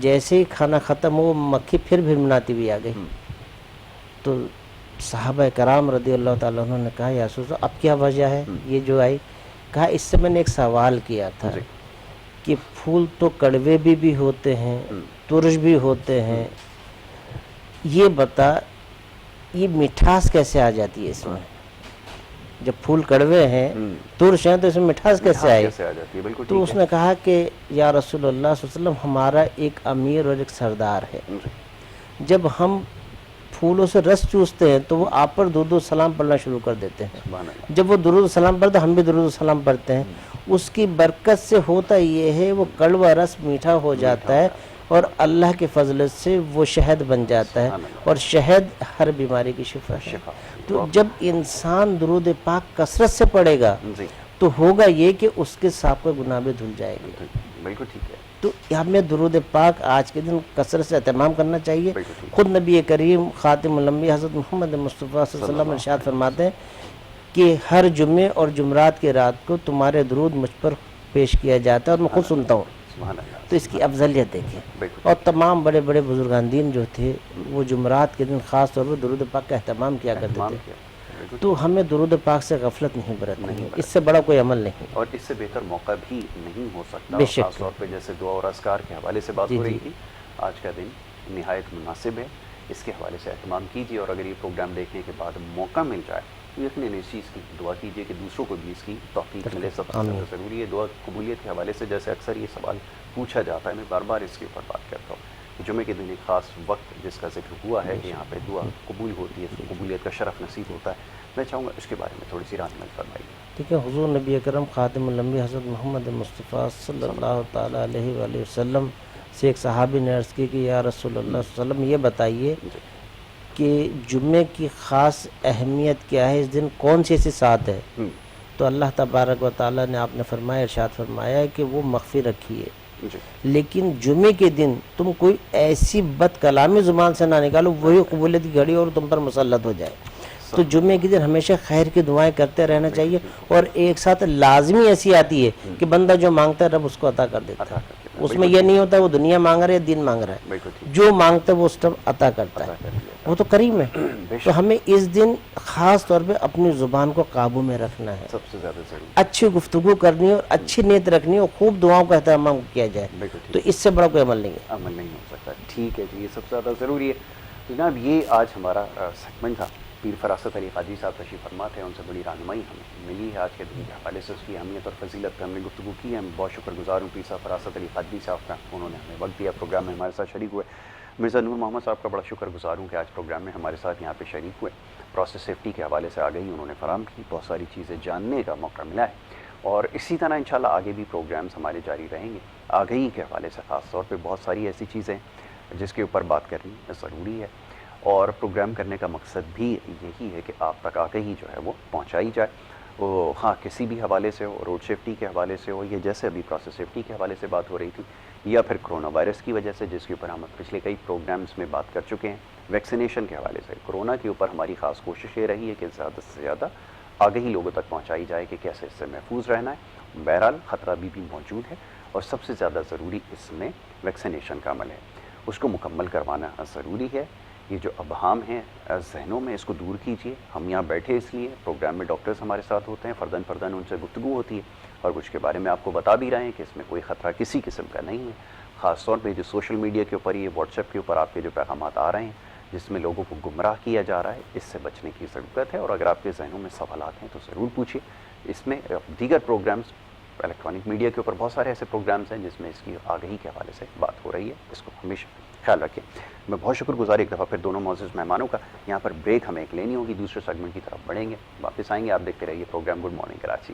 S1: جیسے ہی کھانا ختم ہو مکھی پھر بھنبھناتی ہوئی آ گئی. تو صحابہ کرام رضی اللہ تعالیٰ عنہ نے کہا یا رسول اللہ اب کیا وجہ ہے یہ جو آئی؟ کہا اس سے میں نے ایک سوال کیا تھا کہ پھول تو کڑوے بھی ہوتے ہیں, ترش بھی ہوتے ہیں, یہ بتا یہ مٹھاس کیسے آ جاتی ہے اس میں؟ جب پھول کڑوے ہیں ترش ہیں تو اس میں مٹھاس کیسے آئی؟ تو اس نے کہا کہ یا رسول اللہ صلی اللہ علیہ وسلم ہمارا ایک امیر اور ایک سردار ہے, جب ہم پھولوں سے رس چوستے ہیں تو وہ آپ پر درود و سلام پڑھنا شروع کر دیتے ہیں. جب وہ درود و سلام پڑھتے ہیں ہم بھی درود و سلام پڑھتے ہیں. اس کی برکت سے ہوتا یہ ہے وہ کڑوا رس میٹھا ہو جاتا ہے اور اللہ کے فضل سے وہ شہد بن جاتا ہے, اور شہد ہر بیماری کی شفا ہے. تو جب انسان درود پاک کثرت سے پڑھے گا تو ہوگا یہ کہ اس کے سابقہ گناہ بھی دھل جائے گی.
S2: بالکل ٹھیک ہے.
S1: تو ہمیں درود پاک آج کے دن کثرت سے اہتمام کرنا چاہیے. خود نبی کریم خاتم الانبیاء حضرت محمد مصطفیٰ صلی اللہ علیہ وسلم ارشاد فرماتے ہیں کہ ہر جمعے اور جمعرات کے رات کو تمہارے درود مجھ پر پیش کیا جاتا ہے اور میں خود سنتا ہوں. تو اس کی افضلیت دیکھیں. اور تمام بڑے بڑے بزرگان دین جو تھے وہ جمعرات کے دن خاص طور پر درود پاک کا اہتمام کیا کرتے تھے. تو ہمیں درود پاک سے غفلت نہیں برتنی, اس سے بڑا کوئی عمل نہیں,
S2: اور اس سے بہتر موقع بھی نہیں ہو سکتا. خاص طور پہ جیسے دعا اور اذکار کے حوالے سے بات ہو رہی تھی, آج کا دن نہایت مناسب ہے, اس کے حوالے سے اہتمام کیجیے. اور اگر یہ پروگرام دیکھنے کے بعد موقع مل جائے تو یقیناً اس چیز کی دعا کیجیے کہ دوسروں کو بھی اس کی توفیق ملے. سب سے زیادہ ضروری ہے دعا قبولیت کے حوالے سے. جیسے اکثر یہ سوال پوچھا جاتا ہے, میں بار بار اس کے اوپر بات کرتا ہوں. جمعے کے دن ایک خاص وقت جس کا ذکر ہوا ہے کہ یہاں پہ دعا قبول ہوتی ہے, اس کو قبولیت کا شرف نصیب ہوتا ہے. میں چاہوں گا اس کے بارے میں تھوڑی سی رہنمائی فرمائیے.
S1: ٹھیک ہے. حضور نبی اکرم خاتم الانبیاء حضرت محمد مصطفیٰ صلی اللہ تعالیٰ علیہ وآلہ وسلم سے ایک صحابی نے عرض کی کہ یا رسول اللہ صلی اللہ علیہ وسلم یہ بتائیے کہ جمعے کی خاص اہمیت کیا ہے, اس دن کون سی ایسی ساتھ ہے؟ تو اللہ تبارک و تعالیٰ نے آپ نے فرمایا, ارشاد فرمایا کہ وہ مخفی رکھی ہے, لیکن جمعے کے دن تم کوئی ایسی بد کلامی زبان سے نہ نکالو وہی قبولیت کی گھڑی اور تم پر مسلط ہو جائے. تو جمعے کے دن ہمیشہ خیر کی دعائیں کرتے رہنا چاہیے. اور ایک ساتھ لازمی ایسی آتی ہے کہ بندہ جو مانگتا ہے رب اس کو عطا کر دیتا ہے. اس میں یہ نہیں ہوتا وہ دنیا مانگ رہا ہے دین مانگ رہا ہے, جو مانگتا ہے وہ اس ٹائم عطا کرتا ہے, وہ تو کریم ہے. تو ہمیں اس دن خاص طور پہ اپنی زبان کو قابو میں رکھنا ہے,
S2: سب سے زیادہ ضروری
S1: اچھی گفتگو کرنی ہے اور اچھی نیت رکھنی ہے اور خوب دعاؤں کا اہتمام کیا جائے. تو اس سے بڑا کوئی عمل نہیں ہے,
S2: عمل نہیں ہو سکتا. ٹھیک ہے جی, یہ سب سے زیادہ ضروری ہے. جناب یہ آج ہمارا سیگمنٹ تھا. پیر فراست علی قادری صاحب تشریف فرماتے ہیں, ان سے بڑی رہنمائی ہمیں ملی ہے آج کے دن کے حوالے سے. اس کی اہمیت اور فضیلت پہ ہم نے گفتگو کی ہے. ہم بہت شکر گزار ہوں پیر صاحب فراست علی قادری صاحب کا, انہوں نے ہمیں وقت دیا, پروگرام میں ہمارے ساتھ شریک ہوئے. مرزا نور محمد صاحب کا بڑا شکر گزار ہوں کہ آج پروگرام میں ہمارے ساتھ یہاں پہ شریک ہوئے. پروسیس سیفٹی کے حوالے سے آگہی انہوں نے فراہم کی, بہت ساری چیزیں جاننے کا موقع ملا ہے. اور اسی طرح انشاءاللہ آگے بھی پروگرامز ہمارے جاری رہیں گے. آگہی کے حوالے سے خاص طور پہ بہت ساری ایسی چیزیں جس کے اوپر بات کرنی ضروری ہے, اور پروگرام کرنے کا مقصد بھی یہی ہے کہ آپ تک آگہی جو ہے وہ پہنچائی جائے. وہ ہاں کسی بھی حوالے سے ہو, روڈ سیفٹی کے حوالے سے ہو, یا جیسے ابھی پروسیس سیفٹی کے حوالے سے بات ہو رہی تھی, یا پھر کرونا وائرس کی وجہ سے جس کے اوپر ہم پچھلے کئی پروگرامز میں بات کر چکے ہیں. ویکسینیشن کے حوالے سے کرونا کے اوپر ہماری خاص کوشش یہ رہی ہے کہ زیادہ سے زیادہ آگہی لوگوں تک پہنچائی جائے کہ کیسے اس سے محفوظ رہنا ہے. بہرحال خطرہ بھی موجود ہے, اور سب سے زیادہ ضروری اس میں ویکسینیشن کا عمل ہے, اس کو مکمل کروانا ضروری ہے. یہ جو ابہام ہیں ذہنوں میں, اس کو دور کیجیے. ہم یہاں بیٹھے اس لیے, پروگرام میں ڈاکٹرز ہمارے ساتھ ہوتے ہیں, فرداً فرداً ان سے گفتگو ہوتی ہے, اور کچھ کے بارے میں آپ کو بتا بھی رہے ہیں کہ اس میں کوئی خطرہ کسی قسم کا نہیں ہے. خاص طور پہ جو سوشل میڈیا کے اوپر, یہ واٹس ایپ کے اوپر آپ کے جو پیغامات آ رہے ہیں جس میں لوگوں کو گمراہ کیا جا رہا ہے, اس سے بچنے کی ضرورت ہے. اور اگر آپ کے ذہنوں میں سوالات ہیں تو ضرور پوچھیے. اس میں دیگر پروگرامز الیکٹرانک میڈیا کے اوپر بہت سارے ایسے پروگرامز ہیں جس میں اس کی آگہی کے حوالے سے بات ہو رہی ہے, اس کو ہمیشہ خیال رکھیں. میں بہت شکر گزار ایک دفعہ پھر دونوں معزز مہمانوں کا. یہاں پر بریک ہمیں ایک لینی ہوگی, دوسرے سیگمنٹ کی طرف بڑھیں گے, واپس آئیں گے. آپ دیکھتے رہیے پروگرام گڈ مارننگ کراچی.